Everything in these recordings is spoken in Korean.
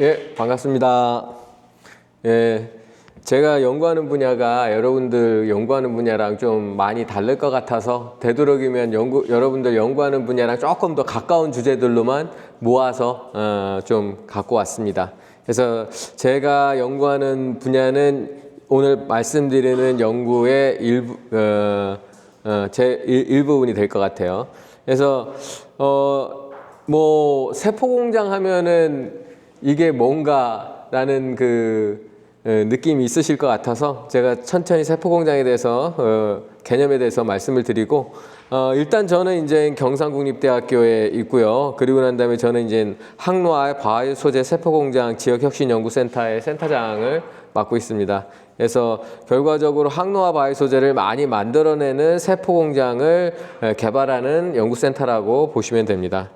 예, 반갑습니다. 예, 제가 연구하는 분야가 여러분들 연구하는 분야랑 좀 많이 다를 것 같아서 되도록이면 여러분들 연구하는 분야랑 조금 더 가까운 주제들로만 모아서 좀 갖고 왔습니다. 그래서 제가 연구하는 분야는 오늘 말씀드리는 연구의 제 일부분이 될 것 같아요. 그래서 뭐 세포공장 하면은 이게 뭔가라는 느낌이 있으실 것 같아서 제가 천천히 세포공장에 대해서 개념에 대해서 말씀을 드리고 일단 저는 이제 경상국립대학교에 있고요. 그리고 난 다음에 저는 이제 항노화 바이오 소재 세포공장 지역혁신연구센터의 센터장을 맡고 있습니다. 그래서 결과적으로 항노화 바이오 소재를 많이 만들어내는 세포공장을 개발하는 연구센터라고 보시면 됩니다.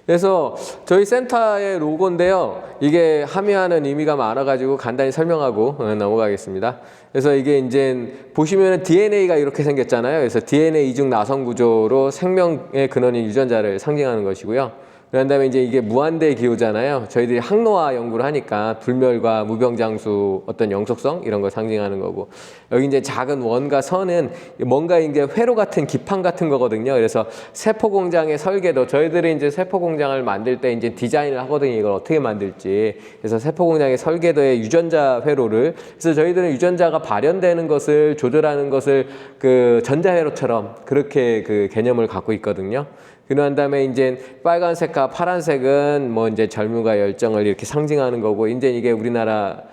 그래서 저희 센터의 로고인데요. 이게 함의하는 의미가 많아가지고 간단히 설명하고 넘어가겠습니다. 그래서 이게 이제 보시면은 DNA가 이렇게 생겼잖아요. 그래서 DNA 이중 나선 구조로 생명의 근원인 유전자를 상징하는 것이고요. 그런 다음에 이제 이게 무한대 기호잖아요. 저희들이 항노화 연구를 하니까 불멸과 무병장수 어떤 영속성 이런 걸 상징하는 거고, 여기 이제 작은 원과 선은 뭔가 이제 회로 같은 기판 같은 거거든요. 그래서 세포 공장의 설계도, 저희들이 이제 세포 공장을 만들 때 이제 디자인을 하거든요. 이걸 어떻게 만들지. 그래서 세포 공장의 설계도의 유전자 회로를, 그래서 저희들은 유전자가 발현되는 것을 조절하는 것을 그 전자회로처럼 그렇게 그 개념을 갖고 있거든요. 그러한 다음에 이제 빨간색과 파란색은 뭐 이제 젊음과 열정을 이렇게 상징하는 거고, 이제 이게 우리나라의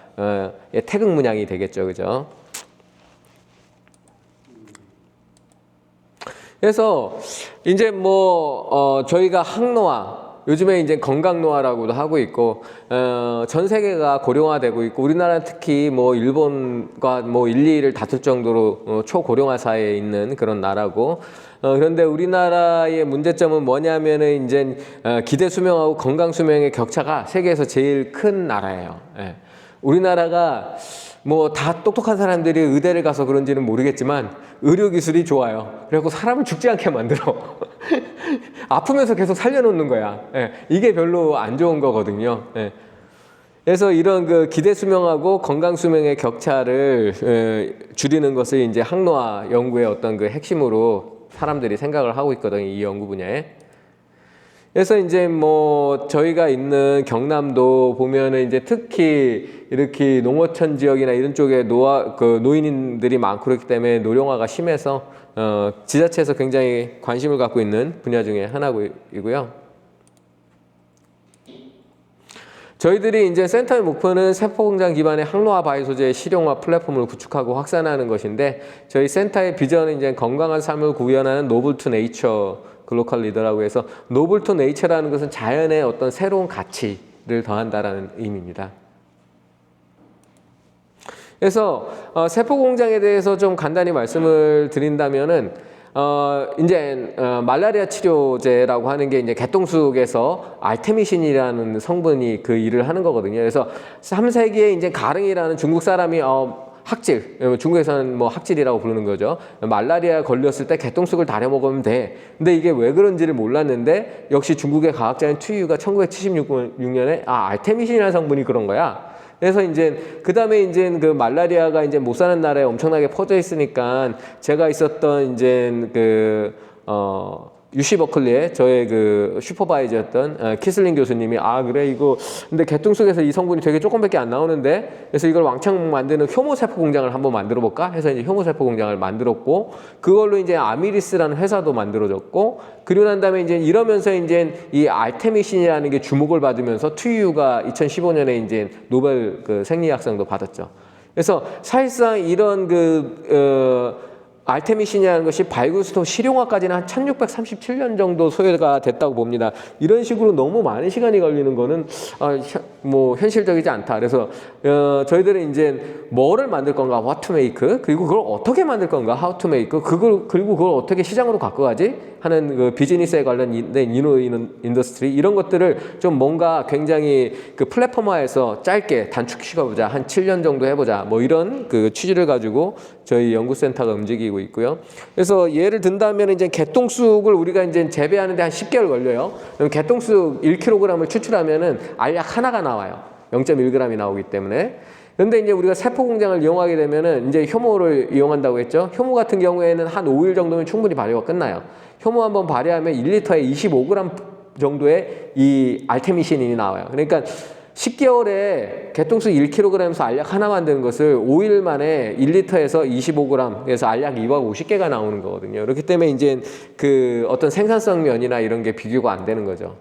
태극 문양이 되겠죠, 그죠? 그래서 이제 뭐 저희가 항노화, 요즘에 이제 건강노화라고도 하고 있고, 전 세계가 고령화되고 있고, 우리나라는 특히 뭐 일본과 뭐 1, 2위를 다툴 정도로 초고령화 사회에 있는 그런 나라고, 그런데 우리나라의 문제점은 뭐냐면은 이제 기대 수명하고 건강 수명의 격차가 세계에서 제일 큰 나라예요. 예. 우리나라가 뭐 다 똑똑한 사람들이 의대를 가서 그런지는 모르겠지만 의료 기술이 좋아요. 그래갖고 사람을 죽지 않게 만들어. 아프면서 계속 살려놓는 거야. 예. 이게 별로 안 좋은 거거든요. 예. 그래서 이런 그 기대 수명하고 건강 수명의 격차를 줄이는 것을 이제 항노화 연구의 어떤 그 핵심으로 사람들이 생각을 하고 있거든요, 이 연구 분야에. 그래서 이제 뭐 저희가 있는 경남도 보면은 이제 특히 이렇게 농어촌 지역이나 이런 쪽에 노인들이 많고 그렇기 때문에 노령화가 심해서 지자체에서 굉장히 관심을 갖고 있는 분야 중에 하나이고요. 저희들이 이제 센터의 목표는 세포공장 기반의 항노화 바이오 소재의 실용화 플랫폼을 구축하고 확산하는 것인데, 저희 센터의 비전은 이제 건강한 삶을 구현하는 노블 투 네이처 글로컬 리더라고 해서, 노블 투 네이처라는 것은 자연의 어떤 새로운 가치를 더한다라는 의미입니다. 그래서 세포공장에 대해서 좀 간단히 말씀을 드린다면은 이제 말라리아 치료제라고 하는 게 이제 개똥쑥에서 알테미신이라는 성분이 그 일을 하는 거거든요. 그래서 3세기에 이제 가릉이라는 중국 사람이 학질, 중국에서는 뭐 학질이라고 부르는 거죠. 말라리아 걸렸을 때 개똥쑥을 다려 먹으면 돼. 근데 이게 왜 그런지를 몰랐는데, 역시 중국의 과학자인 투유가 1976년에 알테미신이라는 성분이 그런 거야. 그래서 이제 그 다음에 이제 그 말라리아가 이제 못 사는 나라에 엄청나게 퍼져 있으니까, 제가 있었던 이제 UC 버클리의 저의 그 슈퍼바이저였던 키슬링 교수님이 그래 이거 근데 개똥쑥에서 이 성분이 되게 조금밖에 안 나오는데, 그래서 이걸 왕창 만드는 효모세포 공장을 한번 만들어 볼까 해서 이제 효모세포 공장을 만들었고, 그걸로 이제 아미리스라는 회사도 만들어졌고, 그리고 난 다음에 이제 이러면서 이제 이 알테미신이라는 게 주목을 받으면서 투유가 2015년에 이제 노벨 그 생리학상도 받았죠. 그래서 사실상 이런 알테미신이라는 것이 발굴부터 실용화까지는 한 1637년 정도 소요가 됐다고 봅니다. 이런 식으로 너무 많은 시간이 걸리는 거는 뭐 현실적이지 않다. 그래서 저희들은 이제 뭐를 만들 건가, what to make, 그리고 그걸 어떻게 만들 건가, how to make, 그리고 그걸 어떻게 시장으로 갖고 가지 하는 그 비즈니스에 관련된 인더스트리 이런 것들을 좀 뭔가 굉장히 그 플랫폼화해서 짧게 단축시켜보자, 한 7년 정도 해보자, 뭐 이런 그 취지를 가지고 저희 연구센터가 움직이고 있고요. 그래서 예를 든다면 이제 개똥쑥을 우리가 이제 재배하는데 한 10개월 걸려요. 그럼 개똥쑥 1kg을 추출하면은 알약 하나가 나와요. 0.1g이 나오기 때문에. 그런데 이제 우리가 세포 공장을 이용하게 되면은 이제 효모를 이용한다고 했죠. 효모 같은 경우에는 한 5일 정도면 충분히 발효가 끝나요. 효모 한번 발효하면 1리터에 25g 정도의 이 알테미신이 나와요. 그러니까 10개월에 개똥쑥 1kg에서 알약 하나 만드는 것을 5일 만에 1리터에서 25g에서 알약 250개가 나오는 거거든요. 그렇기 때문에 이제 그 어떤 생산성 면이나 이런 게 비교가 안 되는 거죠.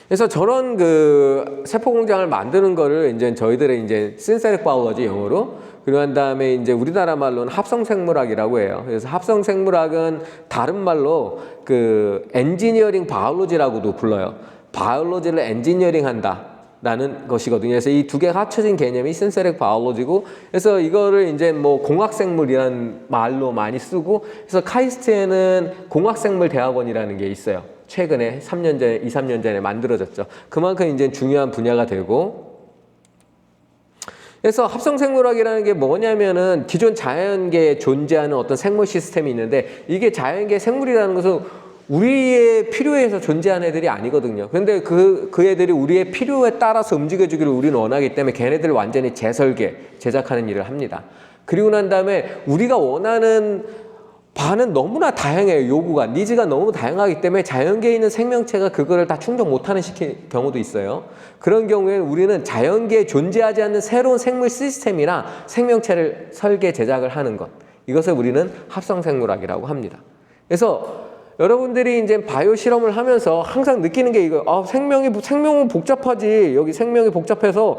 그래서 저런 그 세포 공장을 만드는 거를 이제 저희들의 이제 신세릭 바이올로지 영어로, 그리고 한 다음에 이제 우리나라 말로는 합성생물학이라고 해요. 그래서 합성생물학은 다른 말로 그 엔지니어링 바이올로지라고도 불러요. 바이올로지를 엔지니어링 한다 라는 것이거든요. 그래서 이 두 개가 합쳐진 개념이 신세릭 바이올로지고, 그래서 이거를 이제 뭐 공학생물이라는 말로 많이 쓰고, 그래서 카이스트에는 공학생물 대학원이라는 게 있어요. 최근에 3년 전에, 2, 3년 전에 만들어졌죠. 그만큼 이제 중요한 분야가 되고, 그래서 합성생물학이라는 게 뭐냐면은 기존 자연계에 존재하는 어떤 생물 시스템이 있는데, 이게 자연계 생물이라는 것은 우리의 필요에 의해서 존재하는 애들이 아니거든요. 그런데 그 애들이 우리의 필요에 따라서 움직여주기를 우리는 원하기 때문에 걔네들을 완전히 제작하는 일을 합니다. 그리고 난 다음에 우리가 원하는 바는 너무나 다양해요. 요구가, 니즈가 너무 다양하기 때문에 자연계에 있는 생명체가 그거를 다 충족 못하는 경우도 있어요. 그런 경우에는 우리는 자연계에 존재하지 않는 새로운 생물 시스템이나 생명체를 설계, 제작을 하는 것, 이것을 우리는 합성생물학이라고 합니다. 그래서 여러분들이 이제 바이오 실험을 하면서 항상 느끼는 게 이거, 생명은 복잡하지. 여기 생명이 복잡해서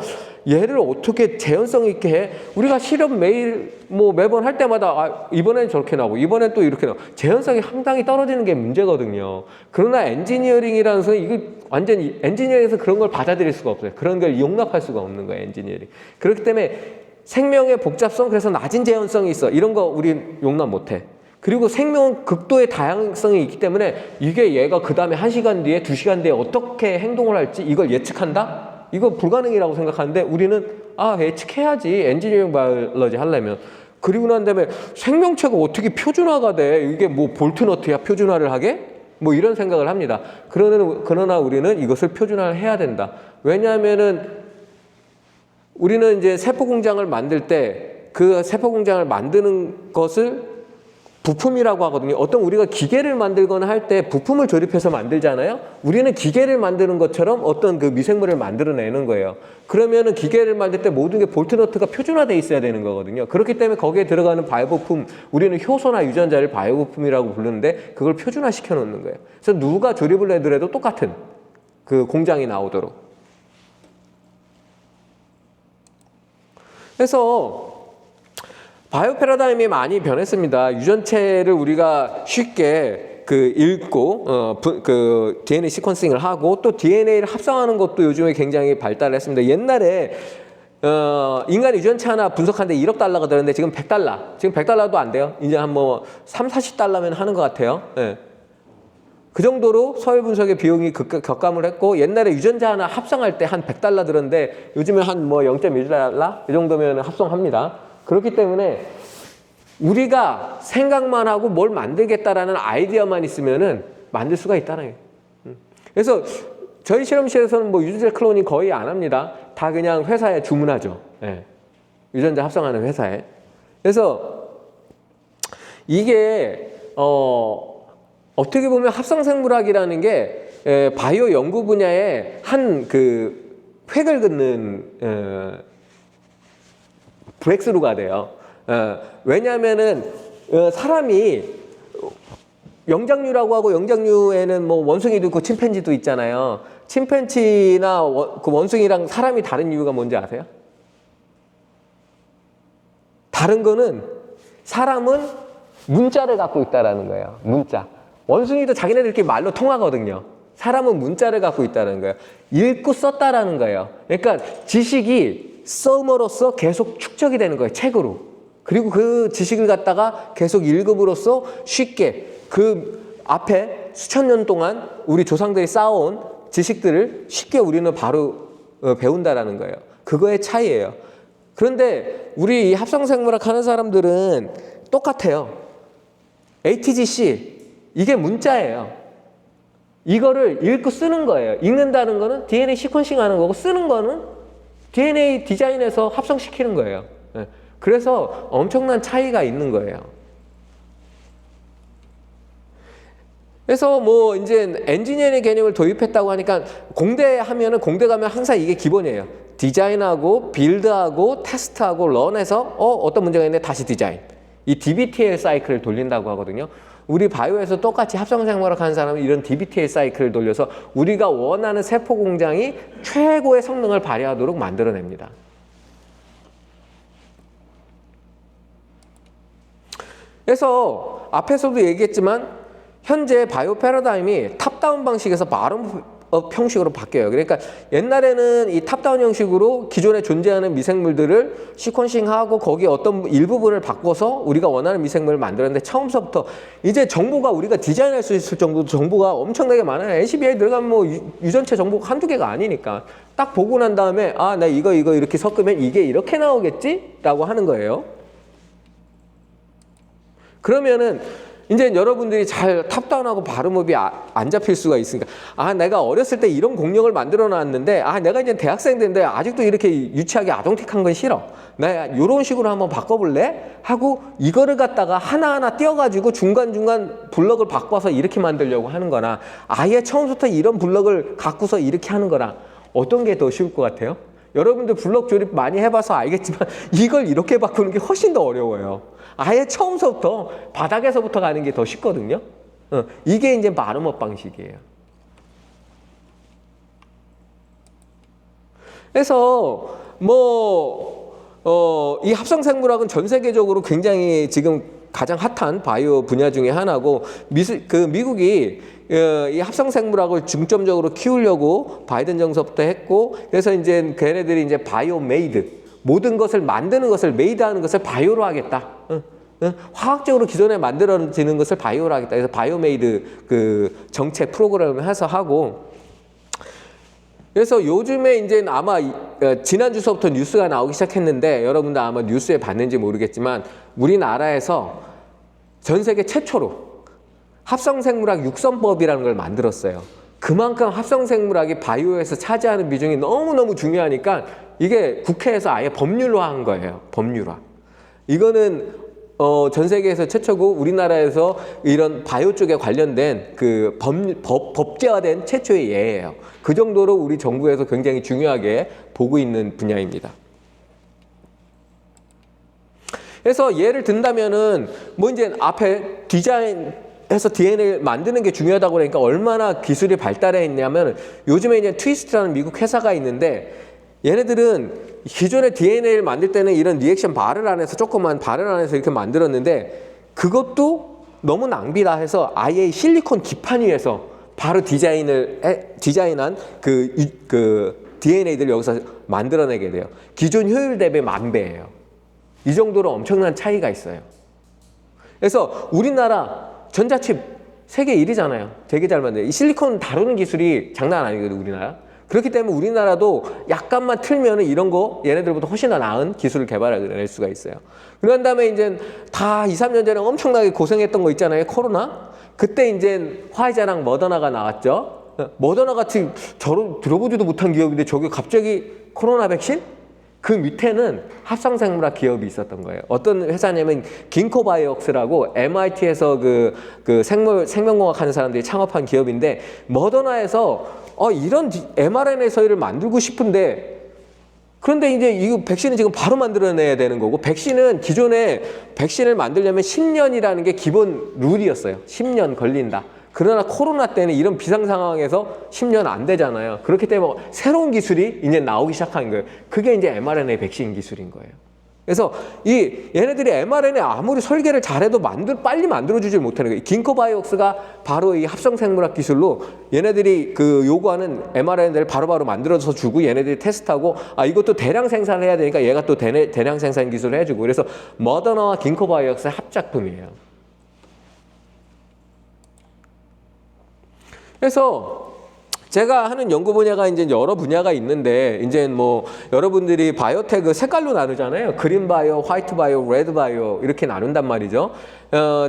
얘를 어떻게 재현성 있게 해? 우리가 실험 매번 할 때마다 이번엔 저렇게 나오고 이번엔 또 이렇게 나오고 재현성이 상당히 떨어지는 게 문제거든요. 그러나 엔지니어링이라는 것은 이게 완전히 엔지니어링에서 그런 걸 받아들일 수가 없어요. 그런 걸 용납할 수가 없는 거예요, 엔지니어링. 그렇기 때문에 생명의 복잡성, 그래서 낮은 재현성이 있어. 이런 거 우리 용납 못 해. 그리고 생명은 극도의 다양성이 있기 때문에 이게 얘가 그 다음에 1시간 뒤에 2시간 뒤에 어떻게 행동을 할지 이걸 예측한다? 이거 불가능이라고 생각하는데 우리는 예측해야지, 엔지니어링 바이올로지 하려면. 그리고 난 다음에 생명체가 어떻게 표준화가 돼? 이게 뭐 볼트너트야 표준화를 하게? 뭐 이런 생각을 합니다. 그러나 우리는 이것을 표준화를 해야 된다. 왜냐하면은 우리는 이제 세포 공장을 만들 때 그 세포 공장을 만드는 것을 부품이라고 하거든요. 어떤 우리가 기계를 만들거나 할 때 부품을 조립해서 만들잖아요. 우리는 기계를 만드는 것처럼 어떤 그 미생물을 만들어내는 거예요. 그러면은 기계를 만들 때 모든 게 볼트너트가 표준화되어 있어야 되는 거거든요. 그렇기 때문에 거기에 들어가는 바이오 부품, 우리는 효소나 유전자를 바이오 부품이라고 부르는데 그걸 표준화 시켜 놓는 거예요. 그래서 누가 조립을 해더라도 똑같은 그 공장이 나오도록. 그래서 바이오 패러다임이 많이 변했습니다. 유전체를 우리가 쉽게 읽고 그 DNA 시퀀싱을 하고 또 DNA를 합성하는 것도 요즘에 굉장히 발달했습니다. 옛날에 인간 유전체 하나 분석하는데 1억 달러가 들었는데 지금 100달러. 지금 100달러도 안 돼요. 이제 한 뭐 3, 40달러면 하는 것 같아요. 네. 그 정도로 서열 분석의 비용이 격감을 했고, 옛날에 유전자 하나 합성할 때 한 100달러 들었는데 요즘에 한 뭐 0.1달러? 이 정도면 합성합니다. 그렇기 때문에 우리가 생각만 하고 뭘 만들겠다라는 아이디어만 있으면은 만들 수가 있다는 거예요. 그래서 저희 실험실에서는 뭐 유전자 클로닝 거의 안 합니다. 다 그냥 회사에 주문하죠. 네. 유전자 합성하는 회사에. 그래서 이게 어떻게 보면 합성생물학이라는 게 바이오 연구 분야의 한 그 획을 긋는 브렉스루가 돼요. 왜냐하면은 사람이 영장류라고 하고, 영장류에는 뭐 원숭이도 있고 침팬지도 있잖아요. 침팬지나 그 원숭이랑 사람이 다른 이유가 뭔지 아세요? 다른 거는 사람은 문자를 갖고 있다라는 거예요. 문자. 원숭이도 자기네들끼리 말로 통하거든요. 사람은 문자를 갖고 있다는 거예요. 읽고 썼다라는 거예요. 그러니까 지식이 썸으로써 계속 축적이 되는 거예요. 책으로. 그리고 그 지식을 갖다가 계속 읽음으로써 쉽게 그 앞에 수천 년 동안 우리 조상들이 쌓아온 지식들을 쉽게 우리는 바로 배운다라는 거예요. 그거의 차이예요. 그런데 우리 이 합성생물학 하는 사람들은 똑같아요. ATGC 이게 문자예요. 이거를 읽고 쓰는 거예요. 읽는다는 거는 DNA 시퀀싱 하는 거고 쓰는 거는 DNA 디자인해서 합성시키는 거예요. 그래서 엄청난 차이가 있는 거예요. 그래서 뭐 이제 엔지니어링 개념을 도입했다고 하니까 공대 하면은 공대 가면 항상 이게 기본이에요. 디자인하고 빌드하고 테스트하고 런해서 어떤 문제가 있는데 다시 디자인. 이 DBTL 사이클을 돌린다고 하거든요. 우리 바이오에서 똑같이 합성생물학 하는 사람은 이런 DBTL 사이클을 돌려서 우리가 원하는 세포 공장이 최고의 성능을 발휘하도록 만들어냅니다. 그래서 앞에서도 얘기했지만 현재 바이오 패러다임이 탑다운 방식에서 바텀업 형식으로 바뀌어요. 그러니까 옛날에는 이 탑다운 형식으로 기존에 존재하는 미생물들을 시퀀싱하고 거기에 어떤 일부분을 바꿔서 우리가 원하는 미생물을 만들었는데 처음서부터 이제 정보가 우리가 디자인할 수 있을 정도로 정보가 엄청나게 많아요. NCBI 들어가면 뭐 유전체 정보가 한두 개가 아니니까 딱 보고 난 다음에 아, 나 이거 이렇게 섞으면 이게 이렇게 나오겠지? 라고 하는 거예요. 그러면은 이제 여러분들이 잘 탑다운하고 바텀업이 안 잡힐 수가 있으니까 아, 내가 어렸을 때 이런 공룡을 만들어 놨는데 아, 내가 이제 대학생 됐는데 아직도 이렇게 유치하게 아동틱한 건 싫어. 나 이런 식으로 한번 바꿔볼래? 하고 이거를 갖다가 하나하나 띄워가지고 중간중간 블럭을 바꿔서 이렇게 만들려고 하는 거나 아예 처음부터 이런 블럭을 갖고서 이렇게 하는 거랑 어떤 게 더 쉬울 것 같아요? 여러분들 블럭 조립 많이 해봐서 알겠지만 이걸 이렇게 바꾸는 게 훨씬 더 어려워요. 아예 처음부터 바닥에서부터 가는 게 더 쉽거든요. 이게 이제 바텀업 방식이에요. 그래서 이 합성생물학은 전 세계적으로 굉장히 지금 가장 핫한 바이오 분야 중에 하나고 미국이 이 합성생물학을 중점적으로 키우려고 바이든 정서부터 했고 그래서 이제 걔네들이 이제 바이오 메이드 모든 것을 만드는 것을 메이드하는 것을 바이오로 하겠다. 화학적으로 기존에 만들어지는 것을 바이오로 하겠다. 그래서 바이오메이드 그 정책 프로그램을 해서 하고 그래서 요즘에 이제 아마 지난주서부터 뉴스가 나오기 시작했는데 여러분들 아마 뉴스에 봤는지 모르겠지만 우리나라에서 전 세계 최초로 합성생물학 육선법이라는 걸 만들었어요. 그만큼 합성생물학이 바이오에서 차지하는 비중이 너무너무 중요하니까 이게 국회에서 아예 법률화 한 거예요. 법률화. 이거는 전 세계에서 최초고 우리나라에서 이런 바이오 쪽에 관련된 그 법제화된 최초의 예예요. 그 정도로 우리 정부에서 굉장히 중요하게 보고 있는 분야입니다. 그래서 예를 든다면은 뭐 이제 앞에 디자인해서 DNA를 만드는 게 중요하다고 그러니까 얼마나 기술이 발달해 있냐면 요즘에 이제 트위스트라는 미국 회사가 있는데 얘네들은 기존의 DNA를 만들 때는 이런 리액션 바를 안에서 조그만 바를 안에서 이렇게 만들었는데 그것도 너무 낭비다 해서 아예 실리콘 기판 위에서 바로 디자인한 그 DNA들을 여기서 만들어내게 돼요. 기존 효율 대비 10,000배예요. 이 정도로 엄청난 차이가 있어요. 그래서 우리나라 전자칩 세계 1위잖아요. 되게 잘 만들어요. 이 실리콘 다루는 기술이 장난 아니거든요, 우리나라. 그렇기 때문에 우리나라도 약간만 틀면은 이런 거 얘네들보다 훨씬 더 나은 기술을 개발해낼 수가 있어요. 그런 다음에 이제 다 2, 3년 전에 엄청나게 고생했던 거 있잖아요. 코로나. 그때 이제 화이자랑 머더나가 나왔죠. 머더나 같이 들어보지도 못한 기업인데 저게 갑자기 코로나 백신? 그 밑에는 합성생물학 기업이 있었던 거예요. 어떤 회사냐면 긴코바이오엑스라고 MIT에서 그 생명공학 하는 사람들이 창업한 기업인데 머더나에서 이런 mRNA 서열을 만들고 싶은데 그런데 이제 이 백신은 지금 바로 만들어내야 되는 거고 백신은 기존에 백신을 만들려면 10년이라는 게 기본 룰이었어요. 10년 걸린다. 그러나 코로나 때는 이런 비상 상황에서 10년 안 되잖아요. 그렇기 때문에 새로운 기술이 이제 나오기 시작한 거예요. 그게 이제 mRNA 백신 기술인 거예요. 그래서 얘네들이 mRNA 아무리 설계를 잘해도 빨리 만들어주질 못하는 거예요. 긴코바이옥스가 바로 이 합성생물학 기술로 얘네들이 그 요구하는 mRNA를 바로바로 만들어서 주고 얘네들이 테스트하고 이것도 대량 생산을 해야 되니까 얘가 또 대량 생산 기술을 해주고 그래서 머더나와 긴코바이옥스의 합작품이에요. 그래서 제가 하는 연구 분야가 이제 여러 분야가 있는데 이제 뭐 여러분들이 바이오텍을 색깔로 나누잖아요. 그린 바이오, 화이트 바이오, 레드 바이오 이렇게 나눈단 말이죠.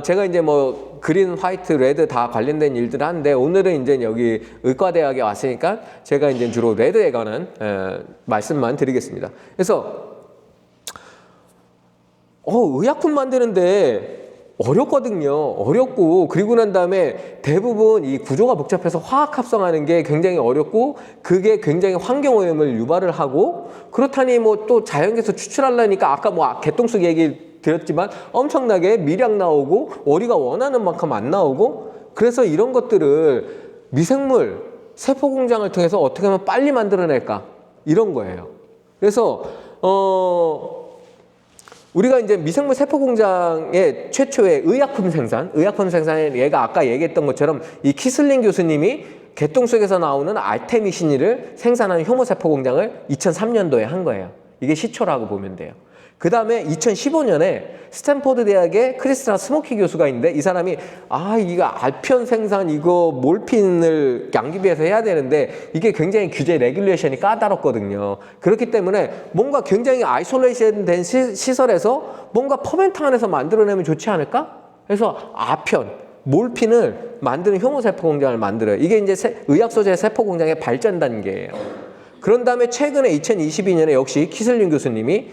제가 이제 뭐 그린, 화이트, 레드 다 관련된 일들을 하는데 오늘은 이제 여기 의과대학에 왔으니까 제가 이제 주로 레드에 관한 말씀만 드리겠습니다. 그래서 의약품 만드는데 어렵거든요. 어렵고 그리고 난 다음에 대부분 이 구조가 복잡해서 화학 합성하는 게 굉장히 어렵고 그게 굉장히 환경오염을 유발을 하고 그렇다니 뭐 또 자연계에서 추출하려니까 아까 뭐 개똥쑥 얘기 드렸지만 엄청나게 미량 나오고 우리가 원하는 만큼 안 나오고 그래서 이런 것들을 미생물 세포공장을 통해서 어떻게 하면 빨리 만들어낼까 이런 거예요. 그래서 우리가 이제 미생물 세포 공장의 최초의 의약품 생산에 얘가 아까 얘기했던 것처럼 이 키슬링 교수님이 개똥속에서 나오는 알테미신이를 생산하는 효모 세포 공장을 2003년도에 한 거예요. 이게 시초라고 보면 돼요. 그 다음에 2015년에 스탠포드 대학의 크리스나 스모키 교수가 있는데 이 사람이 이거 알편 생산 이거 몰핀을 양기비해서 해야 되는데 이게 굉장히 규제 레귤레이션이 까다롭거든요. 그렇기 때문에 뭔가 굉장히 아이솔레이션 된 시설에서 뭔가 퍼멘트 안에서 만들어내면 좋지 않을까? 그래서 아편 몰핀을 만드는 효모세포 공장을 만들어요. 이게 이제 의학소재 세포 공장의 발전 단계예요. 그런 다음에 최근에 2022년에 역시 키슬링 교수님이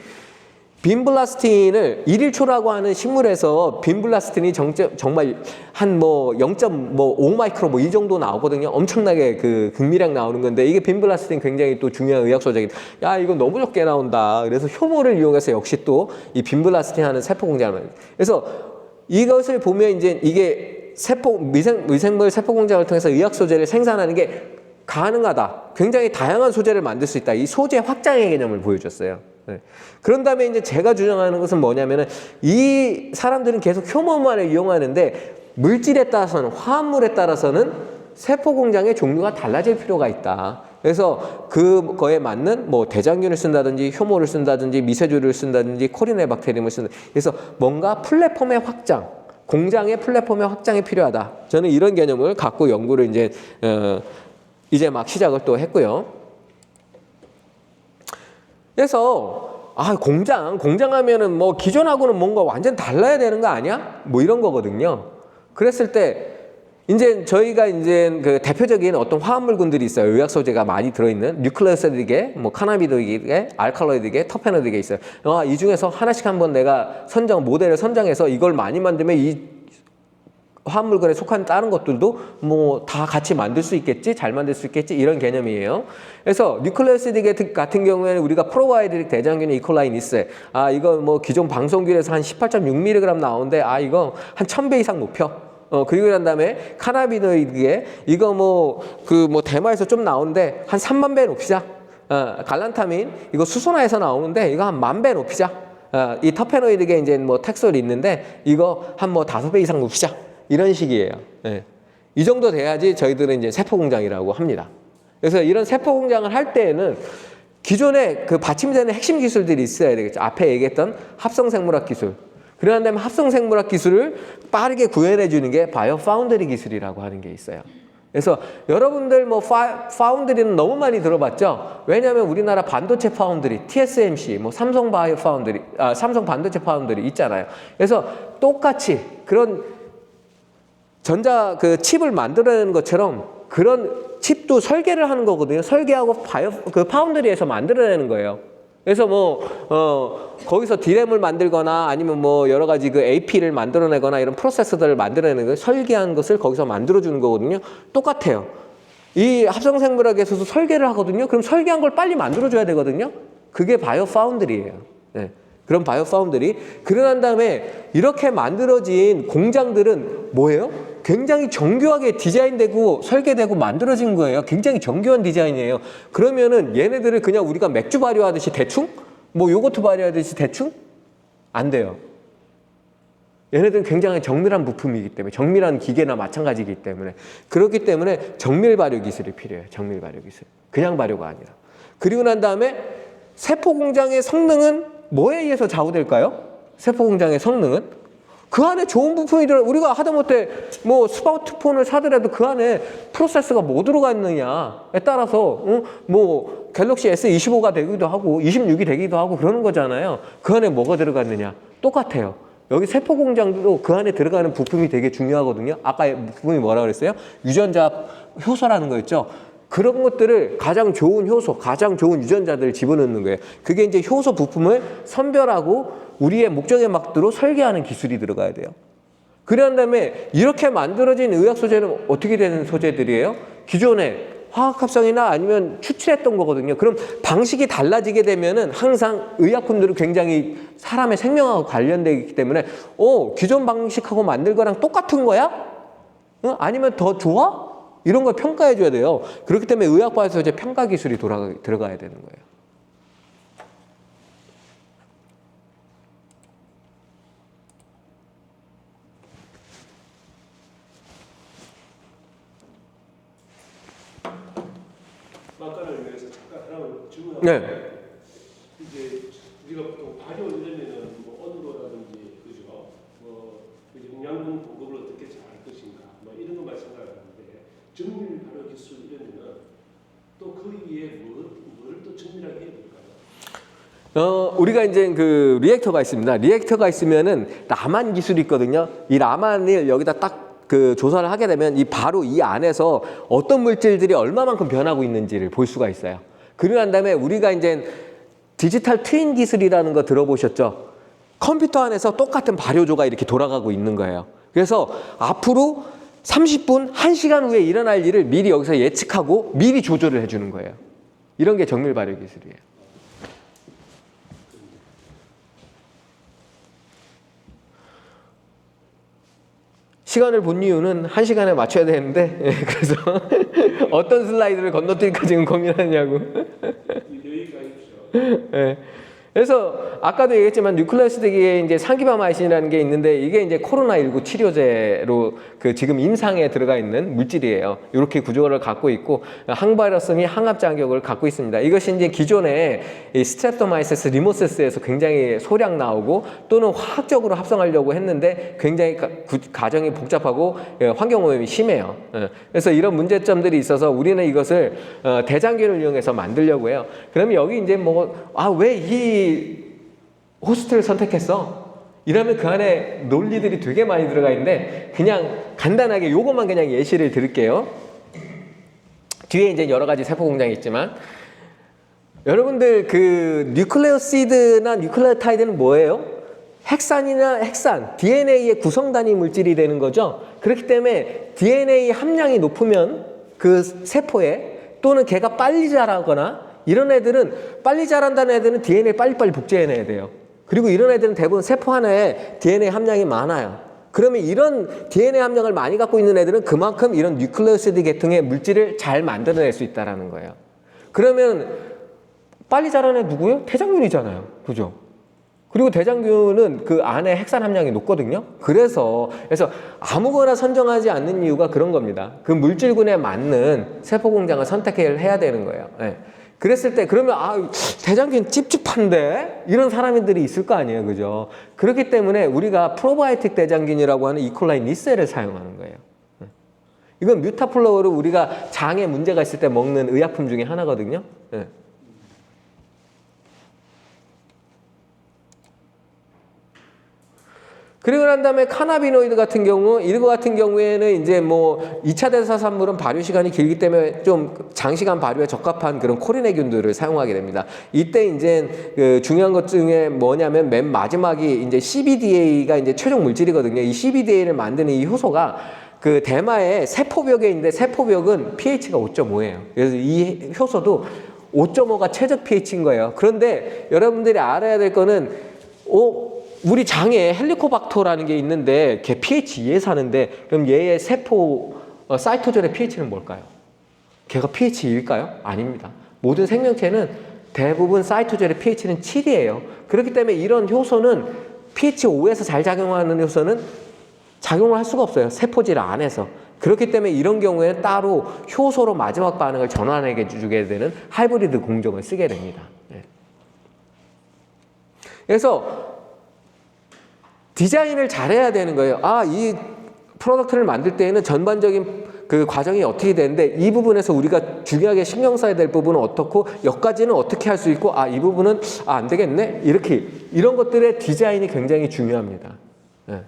빈블라스틴을 일일초라고 하는 식물에서 빈블라스틴이 정말 한 뭐 0.5 마이크로 뭐 이 정도 나오거든요. 엄청나게 그 극미량 나오는 건데 이게 빈블라스틴 굉장히 또 중요한 의학 소재기. 이거 너무 적게 나온다. 그래서 효모를 이용해서 역시 또 이 빈블라스틴 하는 세포 공장을. 그래서 이것을 보면 이제 이게 미생물 세포 공장을 통해서 의학 소재를 생산하는 게 가능하다. 굉장히 다양한 소재를 만들 수 있다. 이 소재 확장의 개념을 보여줬어요. 네. 그런 다음에 이제 제가 주장하는 것은 뭐냐면은 이 사람들은 계속 효모만을 이용하는데 물질에 따라서는 화합물에 따라서는 세포 공장의 종류가 달라질 필요가 있다. 그래서 그거에 맞는 뭐 대장균을 쓴다든지 효모를 쓴다든지 미세주를 쓴다든지 코리네박테리움을 쓴다. 그래서 뭔가 플랫폼의 확장, 공장의 플랫폼의 확장이 필요하다. 저는 이런 개념을 갖고 연구를 이제 막 시작을 또 했고요. 그래서 공장 하면은 뭐 기존하고는 뭔가 완전 달라야 되는 거 아니야? 뭐 이런 거거든요. 그랬을 때 이제 저희가 이제 그 대표적인 어떤 화합물군들이 있어요. 의학 소재가 많이 들어있는 뉴클레오시드계, 뭐 카나비노이드계, 알칼로이드계, 터페노이드계 있어요. 이 중에서 하나씩 한번 내가 모델을 선정해서 이걸 많이 만들면 이 화합물군에 속한 다른 것들도 뭐 다 같이 만들 수 있겠지, 잘 만들 수 있겠지 이런 개념이에요. 그래서 뉴클레오시드 같은 경우에는 우리가 프로바이오틱 대장균 이콜라이니스 이거 뭐 기존 방송균에서 한 18.6mg 나오는데 이거 한 1000배 이상 높여. 그리고 난 다음에 카나비노이드계 이거 대마에서 좀 나오는데 한 3만 배 높이자. 갈란타민 이거 수소나에서 나오는데 이거 한 10,000배 높이자. 이 터페노이드계 이제 뭐 텍솔이 있는데 이거 한 5배 이상 높이자. 이런 식이에요. 네. 이 정도 돼야지 저희들은 이제 세포 공장이라고 합니다. 그래서 이런 세포 공장을 할 때에는 기존에 그 받침되는 핵심 기술들이 있어야 되겠죠. 앞에 얘기했던 합성생물학 기술. 그러한 다음에 합성생물학 기술을 빠르게 구현해 주는 게 바이오 파운드리 기술이라고 하는 게 있어요. 그래서 여러분들 뭐 파운드리는 너무 많이 들어봤죠? 왜냐하면 우리나라 반도체 파운드리, TSMC, 뭐 삼성 바이오 파운드리, 삼성 반도체 파운드리 있잖아요. 그래서 똑같이 그런 전자 그 칩을 만들어내는 것처럼 그런 칩도 설계를 하는 거거든요. 설계하고 그 파운드리에서 만들어내는 거예요. 그래서 거기서 디램을 만들거나 아니면 뭐 여러 가지 그 AP를 만들어내거나 이런 프로세서들을 만들어내는 거예요. 설계한 것을 거기서 만들어주는 거거든요. 똑같아요. 이 합성생물학에서도 설계를 하거든요. 그럼 설계한 걸 빨리 만들어줘야 되거든요. 그게 바이오 파운드리예요. 네. 그런 바이오 파운드리. 그러고 난 다음에 이렇게 만들어진 공장들은 뭐예요? 굉장히 정교하게 디자인되고 설계되고 만들어진 거예요. 굉장히 정교한 디자인이에요. 그러면은 얘네들을 그냥 우리가 맥주 발효하듯이 대충? 뭐 요거트 발효하듯이 대충? 안 돼요. 얘네들은 굉장히 정밀한 부품이기 때문에, 정밀한 기계나 마찬가지이기 때문에, 그렇기 때문에 정밀 발효 기술이 필요해요. 정밀 발효 기술. 그냥 발효가 아니라. 그리고 난 다음에 세포 공장의 성능은 뭐에 의해서 좌우될까요? 세포 공장의 성능은? 그 안에 좋은 부품이 우리가 하다못해 뭐 스마트폰을 사더라도 그 안에 프로세서가 뭐 들어가 있느냐에 따라서 뭐 갤럭시 S25가 되기도 하고 26이 되기도 하고 그러는 거잖아요. 그 안에 뭐가 들어갔느냐 똑같아요. 여기 세포 공장도 그 안에 들어가는 부품이 되게 중요하거든요. 아까 부품이 뭐라 그랬어요? 유전자 효소라는 거였죠. 그런 것들을 가장 좋은 효소, 가장 좋은 유전자들을 집어넣는 거예요. 그게 이제 효소 부품을 선별하고 우리의 목적에 맞도록 설계하는 기술이 들어가야 돼요. 그런 다음에 이렇게 만들어진 의학 소재는 어떻게 되는 소재들이에요? 기존에 화학합성이나 아니면 추출했던 거거든요. 그럼 방식이 달라지게 되면은 항상 의약품들은 굉장히 사람의 생명하고 관련되기 때문에 기존 방식하고 만들 거랑 똑같은 거야? 아니면 더 좋아? 이런 걸 평가해 줘야 돼요. 그렇기 때문에 의학과에서 이제 평가 기술이 들어가야 되는 거예요. 막간을 위해서 잠깐 하나만 질문하고 네. 이제 우리가 보통 발효 이러면은 뭐 온도라든지 그죠? 뭐 영양분 공급을 어떻게 잘 할 것인가 뭐 이런 것만 생각하는데 정밀 발효 기술 이러면은 또 그 위에 뭐를 또 정밀하게 해야 될까요? 우리가 이제 그 리액터가 있습니다. 리액터가 있으면은 라만 기술이 있거든요. 이 라만을 여기다 딱 그 조사를 하게 되면 바로 이 안에서 어떤 물질들이 얼마만큼 변하고 있는지를 볼 수가 있어요. 그러고 난 다음에 우리가 이제 디지털 트윈 기술이라는 거 들어보셨죠? 컴퓨터 안에서 똑같은 발효조가 이렇게 돌아가고 있는 거예요. 그래서 앞으로 30분, 1시간 후에 일어날 일을 미리 여기서 예측하고 미리 조절을 해주는 거예요. 이런 게 정밀 발효 기술이에요. 시간을 본 이유는 1시간에 맞춰야 되는데 그래서 어떤 슬라이드를 건너뛸까 지금 고민하냐고. 여기가 있죠. 네. 그래서 아까도 얘기했지만 뉴클레오시드기에 이제 상기바마이신이라는 게 있는데 이게 이제 코로나19 치료제로 그 지금 임상에 들어가 있는 물질이에요. 이렇게 구조를 갖고 있고 항바이러스 및 항압 장벽을 갖고 있습니다. 이것이 이제 기존에 이 스트랩토마이세스 리모세스에서 굉장히 소량 나오고 또는 화학적으로 합성하려고 했는데 굉장히 과정이 복잡하고 환경 오염이 심해요. 그래서 이런 문제점들이 있어서 우리는 이것을 대장균을 이용해서 만들려고 해요. 그러면 여기 이제 왜 이 호스트를 선택했어? 이러면 그 안에 논리들이 되게 많이 들어가 있는데 그냥 간단하게 요것만 그냥 예시를 드릴게요. 뒤에 이제 여러 가지 세포 공장이 있지만 여러분들 그 뉴클레오시드나 뉴클레오타이드는 뭐예요? 핵산이나 핵산, DNA의 구성 단위 물질이 되는 거죠. 그렇기 때문에 DNA 함량이 높으면 그 세포에 또는 걔가 빨리 자라거나 이런 애들은 빨리 자란다는 애들은 DNA 빨리빨리 복제해내야 돼요. 그리고 이런 애들은 대부분 세포 하나에 DNA 함량이 많아요. 그러면 이런 DNA 함량을 많이 갖고 있는 애들은 그만큼 이런 뉴클레오시드 계통의 물질을 잘 만들어낼 수 있다는 거예요. 그러면 빨리 자라는 애 누구예요? 대장균이잖아요. 그죠? 그리고 대장균은 그 안에 핵산 함량이 높거든요. 그래서 아무거나 선정하지 않는 이유가 그런 겁니다. 그 물질군에 맞는 세포 공장을 선택해야 되는 거예요. 네. 그랬을 때 그러면 대장균 찝찝한데 이런 사람들이 있을 거 아니에요, 그죠? 그렇기 때문에 우리가 프로바이오틱 대장균이라고 하는 이콜라이 니셀을 사용하는 거예요. 이건 뮤타플로우로 우리가 장에 문제가 있을 때 먹는 의약품 중에 하나거든요. 네. 그리고 난 다음에 카나비노이드 같은 경우, 이거 같은 경우에는 이제 2차 대사산물은 발효 시간이 길기 때문에 좀 장시간 발효에 적합한 그런 코리네균들을 사용하게 됩니다. 이때 이제 그 중요한 것 중에 뭐냐면 맨 마지막이 이제 CBDA가 이제 최종 물질이거든요. 이 CBDA를 만드는 이 효소가 그 대마의 세포벽에 있는데 세포벽은 pH가 5.5예요. 그래서 이 효소도 5.5가 최적 pH인 거예요. 그런데 여러분들이 알아야 될 거는 우리 장에 헬리코박터라는 게 있는데 걔 pH 2에 사는데 그럼 얘의 세포 사이토졸의 pH는 뭘까요? 걔가 pH 2일까요? 아닙니다. 모든 생명체는 대부분 사이토졸의 pH는 7이에요. 그렇기 때문에 이런 효소는 pH 5에서 잘 작용하는 요소는 작용을 할 수가 없어요. 세포질 안에서. 그렇기 때문에 이런 경우에는 따로 효소로 마지막 반응을 전환해 주게 되는 하이브리드 공정을 쓰게 됩니다. 네. 그래서 디자인을 잘해야 되는 거예요. 아, 이 프로덕트를 만들 때에는 전반적인 그 과정이 어떻게 되는데 이 부분에서 우리가 중요하게 신경 써야 될 부분은 어떻고 여기까지는 어떻게 할 수 있고 아, 이 부분은 안 되겠네? 이렇게 이런 것들의 디자인이 굉장히 중요합니다. 네.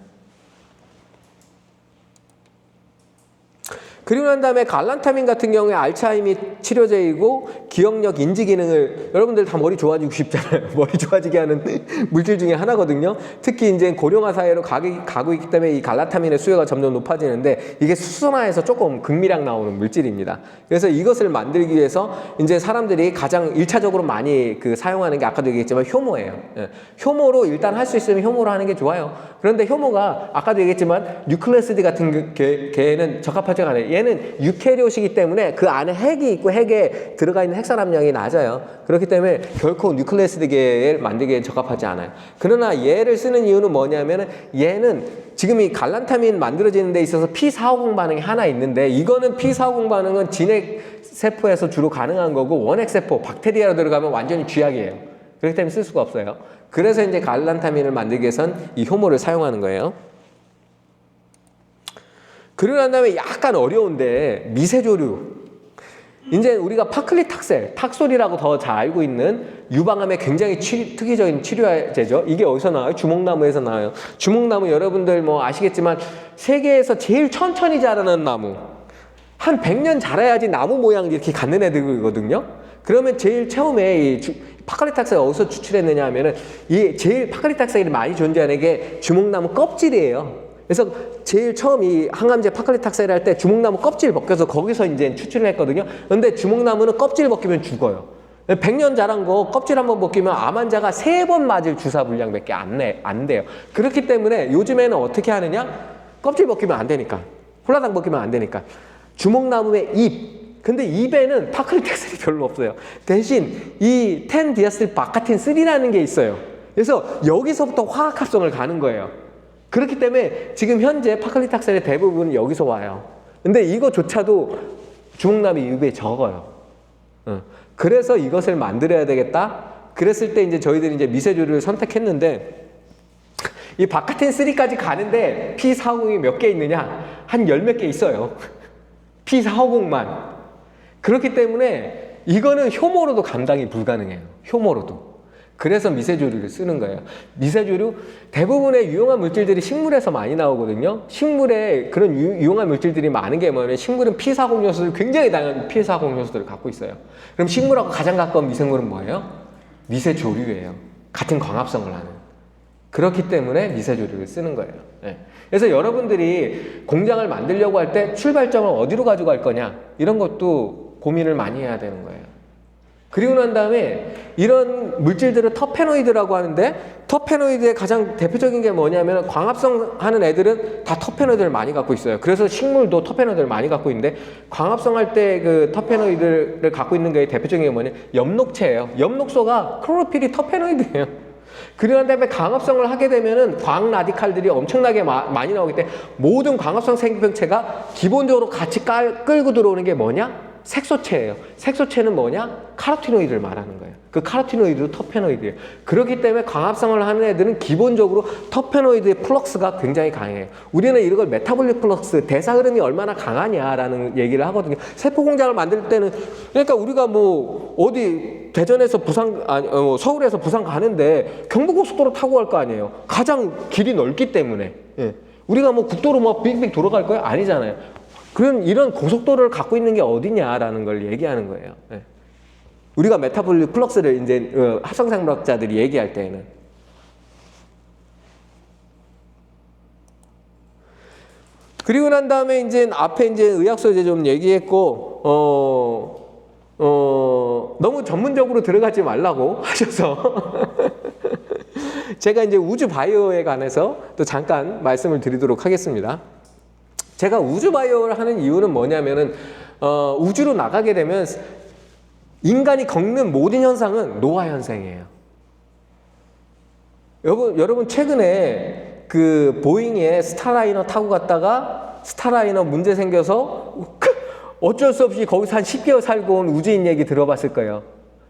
그리고 난 다음에 갈란타민 같은 경우에 알츠하이머 치료제이고 기억력, 인지 기능을 여러분들 다 머리 좋아지고 싶잖아요. 머리 좋아지게 하는 물질 중에 하나거든요. 특히 이제 고령화 사회로 가고 있기 때문에 이 갈란타민의 수요가 점점 높아지는데 이게 수소나에서 조금 극미량 나오는 물질입니다. 그래서 이것을 만들기 위해서 이제 사람들이 가장 1차적으로 많이 그 사용하는 게 아까도 얘기했지만 효모예요. 예. 효모로 일단 할 수 있으면 효모로 하는 게 좋아요. 그런데 효모가 아까도 얘기했지만 뉴클레오시드 같은 개는 적합하지가 않아요. 얘는 유캐리ot이기 때문에 그 안에 핵이 있고 핵에 들어가 있는 핵산 함량이 낮아요. 그렇기 때문에 결코 뉴클레오시드계를 만들기에 적합하지 않아요. 그러나 얘를 쓰는 이유는 뭐냐면은 얘는 지금 이 갈란타민 만들어지는 데 있어서 P450 반응이 하나 있는데 이거는 P450 반응은 진핵 세포에서 주로 가능한 거고 원핵 세포, 박테리아로 들어가면 완전히 쥐약이에요. 그렇기 때문에 쓸 수가 없어요. 그래서 이제 갈란타민을 만들기 위해선 이 효모를 사용하는 거예요. 그러고 난 다음에 약간 어려운데 미세조류. 이제 우리가 파클리탁셀, 탁솔이라고 더 잘 알고 있는 유방암의 굉장히 특이적인 치료제죠. 이게 어디서 나와요? 주목나무에서 나와요. 주목나무 여러분들 뭐 아시겠지만 세계에서 제일 천천히 자라는 나무. 한 100년 자라야지 나무 모양 이렇게 갖는 애들이거든요. 그러면 제일 처음에 이 파클리탁셀이 어디서 추출했느냐 하면은 이 제일 파클리탁셀이 많이 존재하는 게 주목나무 껍질이에요. 그래서 제일 처음 이 항암제 파클리탁셀 할 때 주목나무 껍질 벗겨서 거기서 이제 추출을 했거든요. 근데 주목나무는 껍질 벗기면 죽어요. 100년 자란 거 껍질 한번 벗기면 암 환자가 3번 맞을 주사 분량밖에 안 돼요. 그렇기 때문에 요즘에는 어떻게 하느냐? 껍질 벗기면 안 되니까. 홀라당 벗기면 안 되니까. 주목나무의 잎. 근데 잎에는 파클리탁셀이 별로 없어요. 대신 이 10-디아스틸바카틴3라는 게 있어요. 그래서 여기서부터 화학합성을 가는 거예요. 그렇기 때문에 지금 현재 파클리탁셀의 대부분은 여기서 와요. 근데 이거조차도 주목나무 잎에 적어요. 그래서 이것을 만들어야 되겠다. 그랬을 때 이제 저희들이 이제 미세조류를 선택했는데 이 바카틴 3까지 가는데 P450이 몇 개 있느냐? 한 10몇 개 있어요. P450만. 그렇기 때문에 이거는 효모로도 감당이 불가능해요. 효모로도. 그래서 미세조류를 쓰는 거예요. 미세조류 대부분의 유용한 물질들이 식물에서 많이 나오거든요. 식물에 그런 유용한 물질들이 많은 게 뭐냐면 식물은 P450 요소들 굉장히 다양한 P450 요소들을 갖고 있어요. 그럼 식물하고 가장 가까운 미생물은 뭐예요? 미세조류예요. 같은 광합성을 하는. 그렇기 때문에 미세조류를 쓰는 거예요. 네. 그래서 여러분들이 공장을 만들려고 할 때 출발점을 어디로 가져갈 거냐 이런 것도 고민을 많이 해야 되는 거예요. 그리고 난 다음에 이런 물질들을 터페노이드라고 하는데 터페노이드의 가장 대표적인 게 뭐냐면 광합성 하는 애들은 다 터페노이드를 많이 갖고 있어요. 그래서 식물도 터페노이드를 많이 갖고 있는데 광합성 할 때 그 터페노이드를 갖고 있는 게 대표적인 게 뭐냐? 엽록체예요. 엽록소가 클로로필이 터페노이드예요. 그리고 난 다음에 광합성을 하게 되면은 광 라디칼들이 엄청나게 많이 나오기 때문에 모든 광합성 생명체가 기본적으로 같이 끌고 들어오는 게 뭐냐? 색소체예요. 색소체는 뭐냐? 카로티노이드를 말하는 거예요. 그 카로티노이드도 터페노이드예요. 그렇기 때문에 광합성을 하는 애들은 기본적으로 터페노이드의 플럭스가 굉장히 강해요. 우리는 이걸 메타볼릭 플럭스, 대사 흐름이 얼마나 강하냐라는 얘기를 하거든요. 세포 공장을 만들 때는 그러니까 우리가 뭐 어디 대전에서 부산 서울에서 부산 가는데 경부고속도로 타고 갈 거 아니에요. 가장 길이 넓기 때문에. 예. 우리가 뭐 국도로 뭐 빙빙 돌아갈 거예요? 아니잖아요. 그런 이런 고속도로를 갖고 있는 게 어디냐라는 걸 얘기하는 거예요. 네. 우리가 메타볼릭 플럭스를 이제 합성생물학자들이 얘기할 때에는 그리고 난 다음에 이제 앞에 이제 의학소 이제 좀 얘기했고 너무 전문적으로 들어가지 말라고 하셔서 제가 이제 우주 바이오에 관해서 또 잠깐 말씀을 드리도록 하겠습니다. 제가 우주 바이오를 하는 이유는 뭐냐면은 우주로 나가게 되면 인간이 겪는 모든 현상은 노화 현상이에요. 여러분 최근에 그 보잉에 스타라이너 타고 갔다가 스타라이너 문제 생겨서 어쩔 수 없이 거기서 한 10개월 살고 온 우주인 얘기 들어봤을 거예요.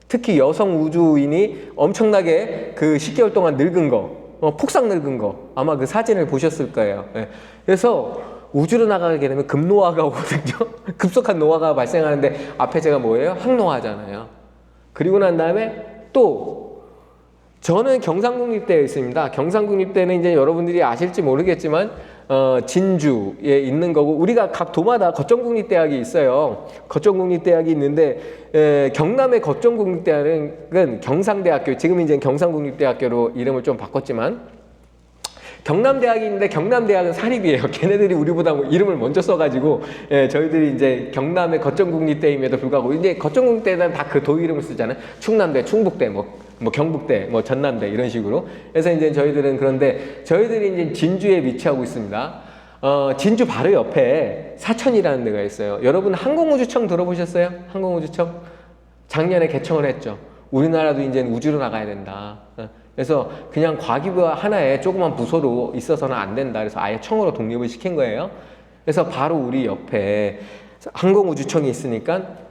특히 여성 우주인이 엄청나게 그 10개월 동안 늙은 거, 폭삭 늙은 거, 아마 그 사진을 보셨을 거예요. 예. 그래서 우주로 나가게 되면 급노화가 오거든요. 급속한 노화가 발생하는데 앞에 제가 뭐예요? 항노화잖아요. 그리고 난 다음에 또 저는 경상국립대에 있습니다. 경상국립대는 이제 여러분들이 아실지 모르겠지만 진주에 있는 거고, 우리가 각 도마다 거점국립대학이 있어요. 거점국립대학이 있는데 경남의 거점국립대학은 경상대학교, 지금 이제 경상국립대학교로 이름을 좀 바꿨지만 경남대학이 있는데 경남대학은 사립이에요. 걔네들이 우리보다 뭐 이름을 먼저 써가지고 저희들이 이제 경남의 거점국립대임에도 불구하고 이제 거점국립대는 다 그 도 이름을 쓰잖아요. 충남대, 충북대, 뭐 경북대, 뭐 전남대 이런 식으로. 그래서 이제 저희들은 그런데 저희들이 이제 진주에 위치하고 있습니다. 진주 바로 옆에 사천이라는 데가 있어요. 여러분 항공우주청 들어보셨어요? 항공우주청? 작년에 개청을 했죠. 우리나라도 이제 우주로 나가야 된다. 그래서 그냥 과기부 하나의 조그만 부서로 있어서는 안 된다. 그래서 아예 청으로 독립을 시킨 거예요. 그래서 바로 우리 옆에 항공우주청이 있으니까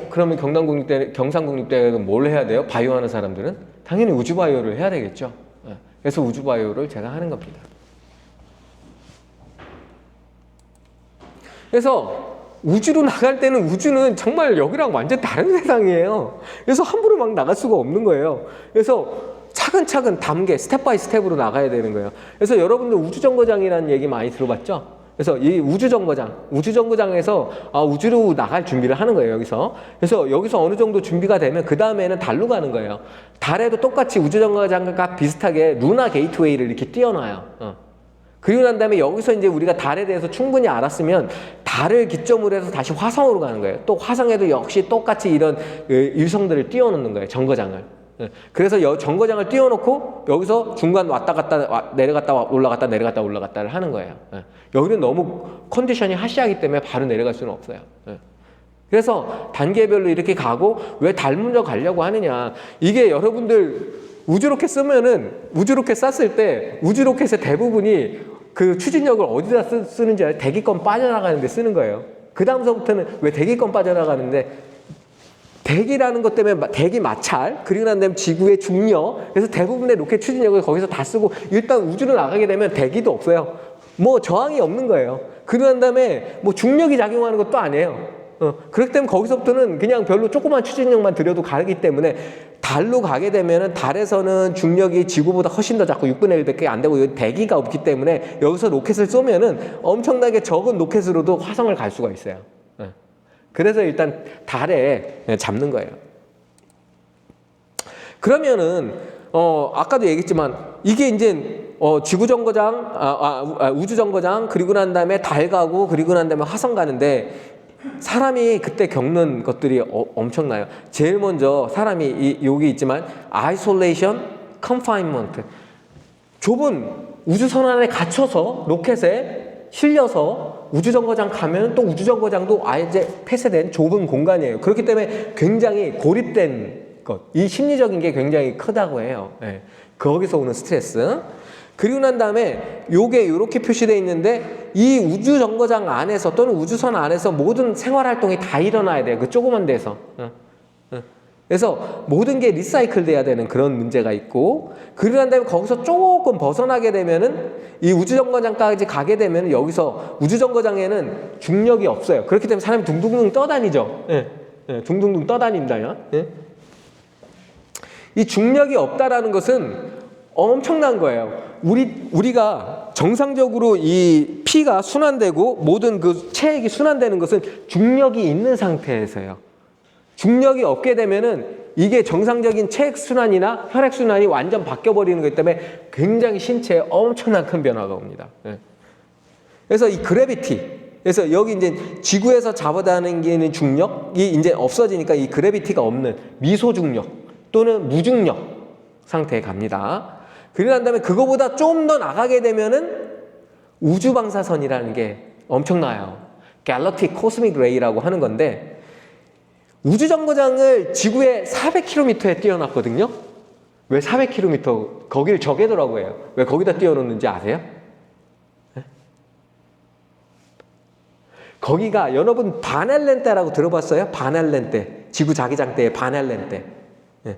그러면 경상국립대는 뭘 해야 돼요? 바이오 하는 사람들은? 당연히 우주바이오를 해야 되겠죠. 그래서 우주바이오를 제가 하는 겁니다. 그래서 우주로 나갈 때는 우주는 정말 여기랑 완전 다른 세상이에요. 그래서 함부로 막 나갈 수가 없는 거예요. 그래서 차근차근 단계, 스텝 바이 스텝으로 나가야 되는 거예요. 그래서 여러분들 우주정거장이라는 얘기 많이 들어봤죠? 그래서 이 우주정거장에서 우주로 나갈 준비를 하는 거예요, 여기서. 그래서 여기서 어느 정도 준비가 되면 그 다음에는 달로 가는 거예요. 달에도 똑같이 우주정거장과 비슷하게 루나 게이트웨이를 이렇게 띄워놔요. 그리고 난 다음에 여기서 이제 우리가 달에 대해서 충분히 알았으면 달을 기점으로 해서 다시 화성으로 가는 거예요. 또 화성에도 역시 똑같이 이런 일성들을 띄워놓는 거예요, 정거장을. 그래서 정거장을 띄워놓고 여기서 중간 왔다 갔다 내려갔다 올라갔다 내려갔다 올라갔다를 하는 거예요. 여기는 너무 컨디션이 하시하기 때문에 바로 내려갈 수는 없어요. 그래서 단계별로 이렇게 가고, 왜 달 먼저 가려고 하느냐, 이게 여러분들 우주로켓 쐈을 때 우주로켓의 대부분이 그 추진력을 어디다 쓰는지 알아요? 대기권 빠져나가는 데 쓰는 거예요. 그 다음서부터는 왜 대기권 빠져나가는데, 대기라는 것 때문에 대기 마찰, 그리고 난 다음에 지구의 중력, 그래서 대부분의 로켓 추진력을 거기서 다 쓰고, 일단 우주로 나가게 되면 대기도 없어요. 뭐 저항이 없는 거예요. 그리고 난 다음에 뭐 중력이 작용하는 것도 아니에요. 그렇기 때문에 거기서부터는 그냥 별로 조그만 추진력만 들여도 가기 때문에, 달로 가게 되면은 달에서는 중력이 지구보다 훨씬 더 작고 6분의 1밖에 안 되고 대기가 없기 때문에 여기서 로켓을 쏘면은 엄청나게 적은 로켓으로도 화성을 갈 수가 있어요. 그래서 일단 달에 잡는 거예요. 그러면은 아까도 얘기했지만 이게 이제 지구정거장, 우주정거장, 그리고 난 다음에 달 가고, 그리고 난 다음에 화성 가는데, 사람이 그때 겪는 것들이 엄청나요. 제일 먼저 사람이 여기 있지만 isolation, confinement, 좁은 우주선 안에 갇혀서 로켓에 실려서 우주정거장 가면 또 우주정거장도 아예 이제 폐쇄된 좁은 공간이에요. 그렇기 때문에 굉장히 고립된 것, 이 심리적인 게 굉장히 크다고 해요. 거기서 오는 스트레스. 그리고 난 다음에 요게 이렇게 표시되어 있는데, 이 우주정거장 안에서 또는 우주선 안에서 모든 생활활동이 다 일어나야 돼요. 그 조그만 데서. 그래서 모든 게 리사이클 돼야 되는 그런 문제가 있고, 그러고 난 다음에 거기서 조금 벗어나게 되면은, 이 우주정거장까지 가게 되면 여기서 우주정거장에는 중력이 없어요. 그렇기 때문에 사람이 둥둥둥 떠다니죠. 둥둥둥 떠다닌다요. 이 중력이 없다라는 것은 엄청난 거예요. 우리가 정상적으로 이 피가 순환되고 모든 그 체액이 순환되는 것은 중력이 있는 상태에서요. 중력이 없게 되면은 이게 정상적인 체액 순환이나 혈액 순환이 완전 바뀌어 버리는 거기 때문에 굉장히 신체에 엄청난 큰 변화가 옵니다. 그래서 이 그래비티, 그래서 여기 이제 지구에서 잡아당기는 중력이 이제 없어지니까 이 그래비티가 없는 미소중력 또는 무중력 상태에 갑니다. 그러고 난 다음에 그거보다 좀 더 나가게 되면은 우주방사선이라는 게 엄청나요. 갤럭틱 코스믹 레이라고 하는 건데, 우주정거장을 지구의 400km에 띄워놨거든요. 왜 400km 거기를 저궤도라고 해요? 왜 거기다 띄워놓는지 아세요? 네? 거기가 여러분 반알렌테라고 들어봤어요? 반알렌테, 지구 자기장대의 반알렌테. 네.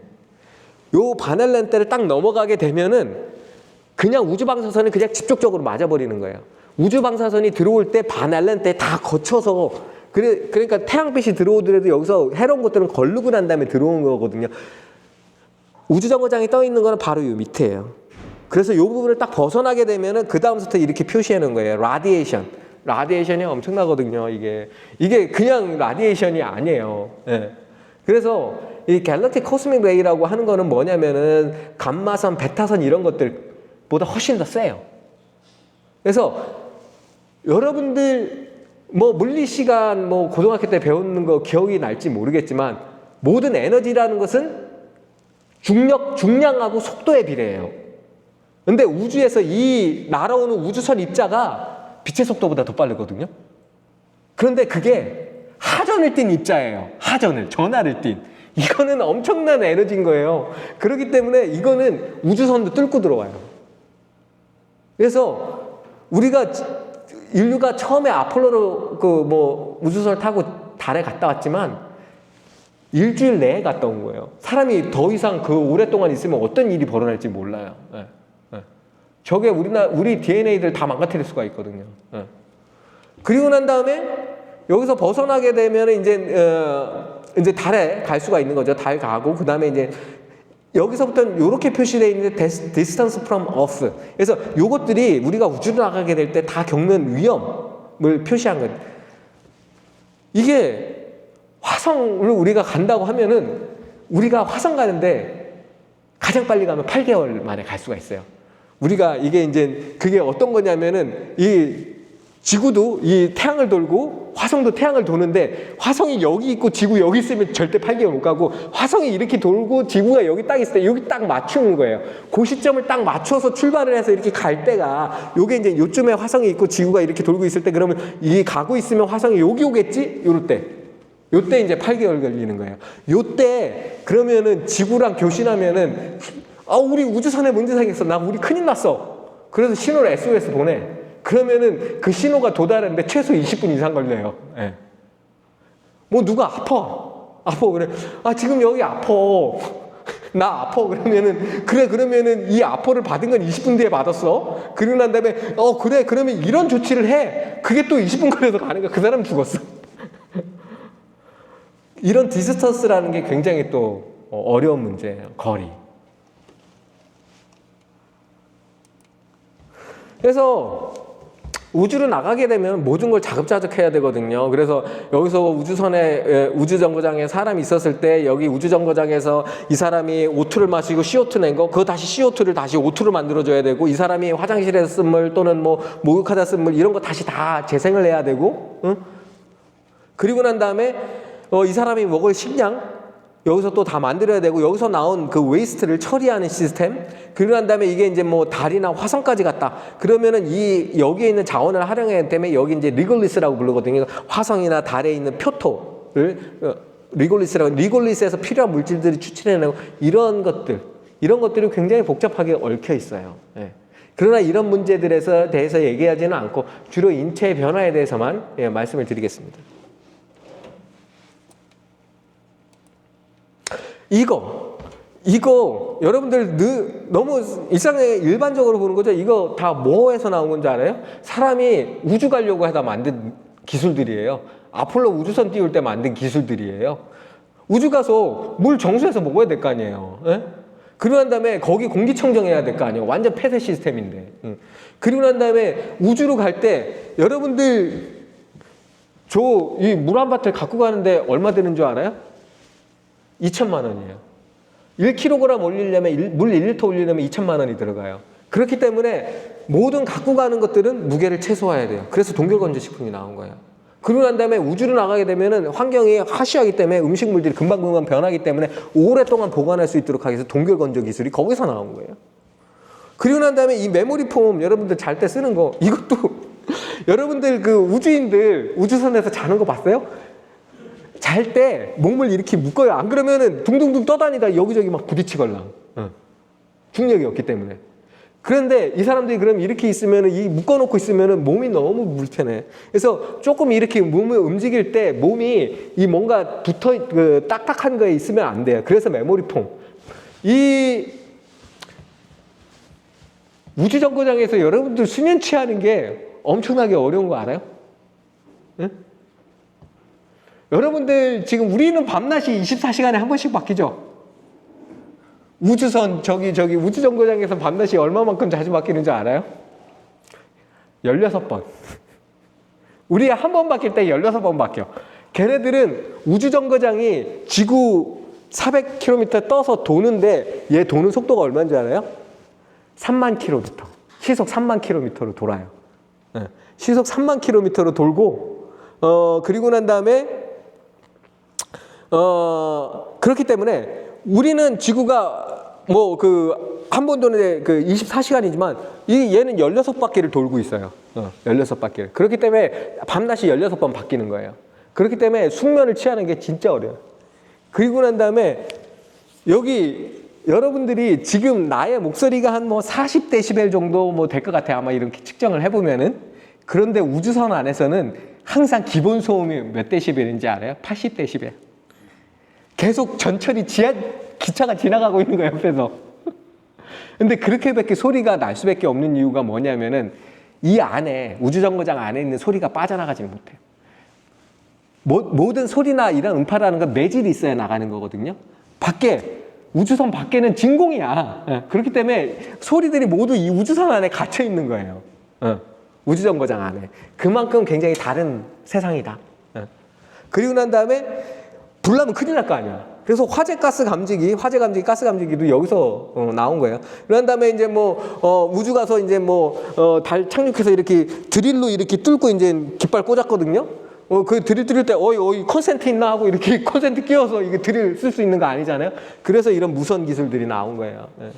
요 반알렌테를 딱 넘어가게 되면은 그냥 우주방사선이 그냥 직접적으로 맞아버리는 거예요. 우주방사선이 들어올 때 반알렌테 다 거쳐서 그러니까 태양빛이 들어오더라도 여기서 해로운 것들은 걸르고 난 다음에 들어오는 거거든요. 우주정거장이 떠 있는 거는 바로 요 밑에예요. 그래서 요 부분을 딱 벗어나게 되면은 그 다음부터 이렇게 표시해 놓은 거예요. 라디에이션. 라디에이션이 엄청나거든요. 이게 그냥 라디에이션이 아니에요. 예. 그래서 이 갤럭틱 코스믹 레이라고 하는 거는 뭐냐면은 감마선, 베타선 이런 것들보다 훨씬 더 세요. 그래서 여러분들 뭐 물리 시간 뭐 고등학교 때 배우는 거 기억이 날지 모르겠지만 모든 에너지라는 것은 중량하고 속도에 비례해요. 근데 우주에서 이 날아오는 우주선 입자가 빛의 속도보다 더 빠르거든요. 그런데 그게 하전을 띈 입자예요. 전하를 띈. 이거는 엄청난 에너지인 거예요. 그렇기 때문에 이거는 우주선도 뚫고 들어와요. 그래서 인류가 처음에 아폴로로 우주선을 타고 달에 갔다 왔지만 일주일 내에 갔다 온 거예요. 사람이 더 이상 오랫동안 있으면 어떤 일이 벌어날지 몰라요. 예. 예. 저게 우리 DNA들 다 망가뜨릴 수가 있거든요. 예. 그리고 난 다음에 여기서 벗어나게 되면 이제 달에 갈 수가 있는 거죠. 달 가고 그 다음에 이제 여기서부터는 이렇게 표시되어 있는 distance from Earth. 그래서 요것들이 우리가 우주로 나가게 될 때 다 겪는 위험을 표시한 거예요. 이게 화성을 우리가 간다고 하면은 우리가 화성 가는데 가장 빨리 가면 8개월 만에 갈 수가 있어요. 우리가 이게 이제 그게 어떤 거냐면은 이 지구도 이 태양을 돌고 화성도 태양을 도는데 화성이 여기 있고 지구 여기 있으면 절대 8개월 못 가고 화성이 이렇게 돌고 지구가 여기 딱 있을 때 여기 딱 맞추는 거예요. 그 시점을 딱 맞춰서 출발을 해서 이렇게 갈 때가 요게 이제 요쯤에 화성이 있고 지구가 이렇게 돌고 있을 때 그러면 이게 가고 있으면 화성이 여기 오겠지? 요때 이제 8개월 걸리는 거예요. 요때 그러면은 지구랑 교신하면은 우리 우주선에 문제 생겼어. 우리 큰일 났어. 그래서 신호를 SOS 보내. 그러면은 그 신호가 도달하는데 최소 20분 이상 걸려요. 예. 뭐 누가 아파 그래. 지금 여기 아파. 나 아파. 그러면은 이 아파를 받은 건 20분 뒤에 받았어. 그러고 난 다음에 그래. 그러면 이런 조치를 해. 그게 또 20분 걸려서 가는 거야. 그 사람 죽었어. 이런 디스턴스라는 게 굉장히 또 어려운 문제예요. 거리. 그래서 우주로 나가게 되면 모든 걸 자급자족해야 되거든요. 그래서 여기서 우주정거장에 사람이 있었을 때 여기 우주정거장에서 이 사람이 O2를 마시고 CO2 낸 거 그거 다시 CO2를 다시 O2로 만들어줘야 되고 이 사람이 화장실에서 쓴 물 또는 뭐 목욕하다 쓴 물 이런 거 다시 다 재생을 해야 되고 그리고 난 다음에 이 사람이 먹을 식량 여기서 또 다 만들어야 되고 여기서 나온 그 웨이스트를 처리하는 시스템 그러고 난 다음에 이게 이제 뭐 달이나 화성까지 갔다 그러면은 여기에 있는 자원을 활용해야 때문에 여기 이제 리골리스라고 부르거든요. 화성이나 달에 있는 표토를 리골리스에서 필요한 물질들이 추출해내고 이런 것들이 굉장히 복잡하게 얽혀 있어요. 예. 그러나 이런 문제들에 대해서 얘기하지는 않고 주로 인체의 변화에 대해서만 말씀을 드리겠습니다. 이거 여러분들 너무 일반적으로 보는 거죠. 이거 다 뭐에서 나온 건지 알아요? 사람이 우주 가려고 하다 만든 기술들이에요. 아폴로 우주선 띄울 때 만든 기술들이에요. 우주 가서 물 정수해서 먹어야 될 거 아니에요. 예? 그리고 난 다음에 거기 공기청정해야 될 거 아니에요. 완전 폐쇄 시스템인데. 그리고 난 다음에 우주로 갈 때 여러분들 이 물 한 바틀 갖고 가는데 얼마 드는 줄 알아요? 2천만 원이에요. 1kg 올리려면 물 1리터 올리려면 2천만 원이 들어가요. 그렇기 때문에 모든 갖고 가는 것들은 무게를 최소화해야 돼요. 그래서 동결건조식품이 나온 거예요. 그러고 난 다음에 우주로 나가게 되면은 환경이 하시하기 때문에 음식물들이 금방 변하기 때문에 오랫동안 보관할 수 있도록 하기 위해서 동결건조 기술이 거기서 나온 거예요. 그리고 난 다음에 이 메모리 폼 여러분들 잘 때 쓰는 거 이것도 여러분들 우주인들 우주선에서 자는 거 봤어요? 잘 때 몸을 이렇게 묶어요. 안 그러면은 둥둥둥 떠다니다 여기저기 막 부딪히걸랑. 중력이 없기 때문에. 그런데 이 사람들이 그럼 이렇게 있으면은, 이 묶어놓고 있으면은 몸이 너무 불편해. 그래서 조금 이렇게 몸을 움직일 때 몸이 이 뭔가 딱딱한 거에 있으면 안 돼요. 그래서 메모리폼. 이 우주정거장에서 여러분들 수면 취하는 게 엄청나게 어려운 거 알아요? 응? 여러분들 지금 우리는 밤낮이 24시간에 한 번씩 바뀌죠? 우주선 저기 우주정거장에서 밤낮이 얼마만큼 자주 바뀌는 줄 알아요? 16번. 우리 한 번 바뀔 때 16번 바뀌어. 걔네들은 우주정거장이 지구 400km 떠서 도는데 얘 도는 속도가 얼마인 줄 알아요? 3만 km. 시속 3만 km로 돌아요. 네. 시속 3만 km로 돌고 그리고 난 다음에 그렇기 때문에 우리는 지구가 뭐 한 번 도는데 24시간이지만 얘는 16바퀴를 돌고 있어요. 16바퀴를. 그렇기 때문에 밤낮이 16번 바뀌는 거예요. 그렇기 때문에 숙면을 취하는 게 진짜 어려워요. 그리고 난 다음에 여기 여러분들이 지금 나의 목소리가 한 뭐 40데시벨 정도 뭐 될 것 같아요. 아마 이렇게 측정을 해보면은. 그런데 우주선 안에서는 항상 기본 소음이 몇 데시벨인지 알아요? 80데시벨. 계속 전철이 기차가 지나가고 있는 거예요, 옆에서. 근데 그렇게밖에 소리가 날 수밖에 없는 이유가 뭐냐면은 이 안에, 우주정거장 안에 있는 소리가 빠져나가지 못해요. 모든 소리나 이런 음파라는 건 매질이 있어야 나가는 거거든요. 우주선 밖에는 진공이야. 그렇기 때문에 소리들이 모두 이 우주선 안에 갇혀 있는 거예요. 우주정거장 안에. 그만큼 굉장히 다른 세상이다. 그리고 난 다음에 불나면 큰일 날 거 아니야. 그래서 화재 감지기, 가스 감지기도 여기서 나온 거예요. 그런 다음에 이제 우주 가서 이제 달 착륙해서 이렇게 드릴로 이렇게 뚫고 이제 깃발 꽂았거든요. 그 드릴 뚫을 때 어이 콘센트 있나 하고 이렇게 콘센트 끼워서 이게 드릴 쓸 수 있는 거 아니잖아요. 그래서 이런 무선 기술들이 나온 거예요. 네.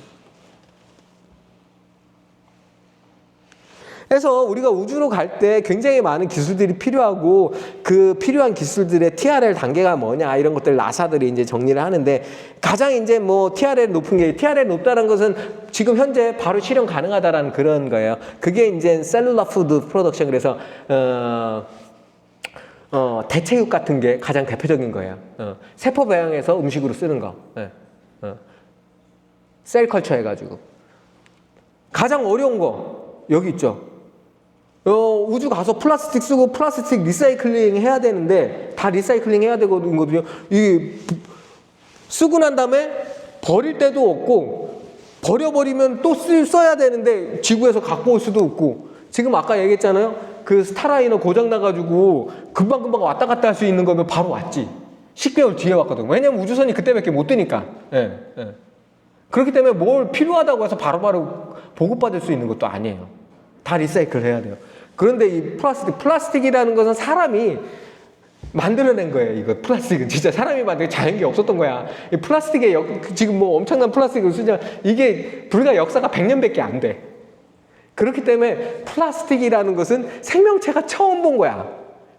그래서 우리가 우주로 갈 때 굉장히 많은 기술들이 필요하고 그 필요한 기술들의 TRL 단계가 뭐냐 이런 것들 나사들이 이제 정리를 하는데 가장 이제 TRL 높은 게 TRL 높다는 것은 지금 현재 바로 실현 가능하다라는 그런 거예요. 그게 이제 셀룰러 푸드 프로덕션 그래서 대체육 같은 게 가장 대표적인 거예요. 세포 배양해서 음식으로 쓰는 거. 셀 컬처 해가지고. 가장 어려운 거 여기 있죠. 우주 가서 플라스틱 쓰고 플라스틱 리사이클링 해야 되는데 다 리사이클링 해야 되거든요. 이 쓰고 난 다음에 버릴 때도 없고 버려버리면 또 써야 되는데 지구에서 갖고 올 수도 없고 지금 아까 얘기했잖아요. 그 스타라이너 고장 나가지고 금방금방 왔다 갔다 할 수 있는 거면 바로 왔지. 10개월 뒤에 왔거든. 왜냐면 우주선이 그때밖에 못 뜨니까. 그렇기 때문에 뭘 필요하다고 해서 바로바로 보급받을 수 있는 것도 아니에요. 다 리사이클 해야 돼요. 그런데 이 플라스틱이라는 것은 사람이 만들어낸 거예요. 이거 플라스틱은 진짜 사람이 만든 자연계 없었던 거야. 이 플라스틱에 지금 엄청난 플라스틱을 쓰지만 이게 불과 역사가 100년밖에 안 돼. 그렇기 때문에 플라스틱이라는 것은 생명체가 처음 본 거야.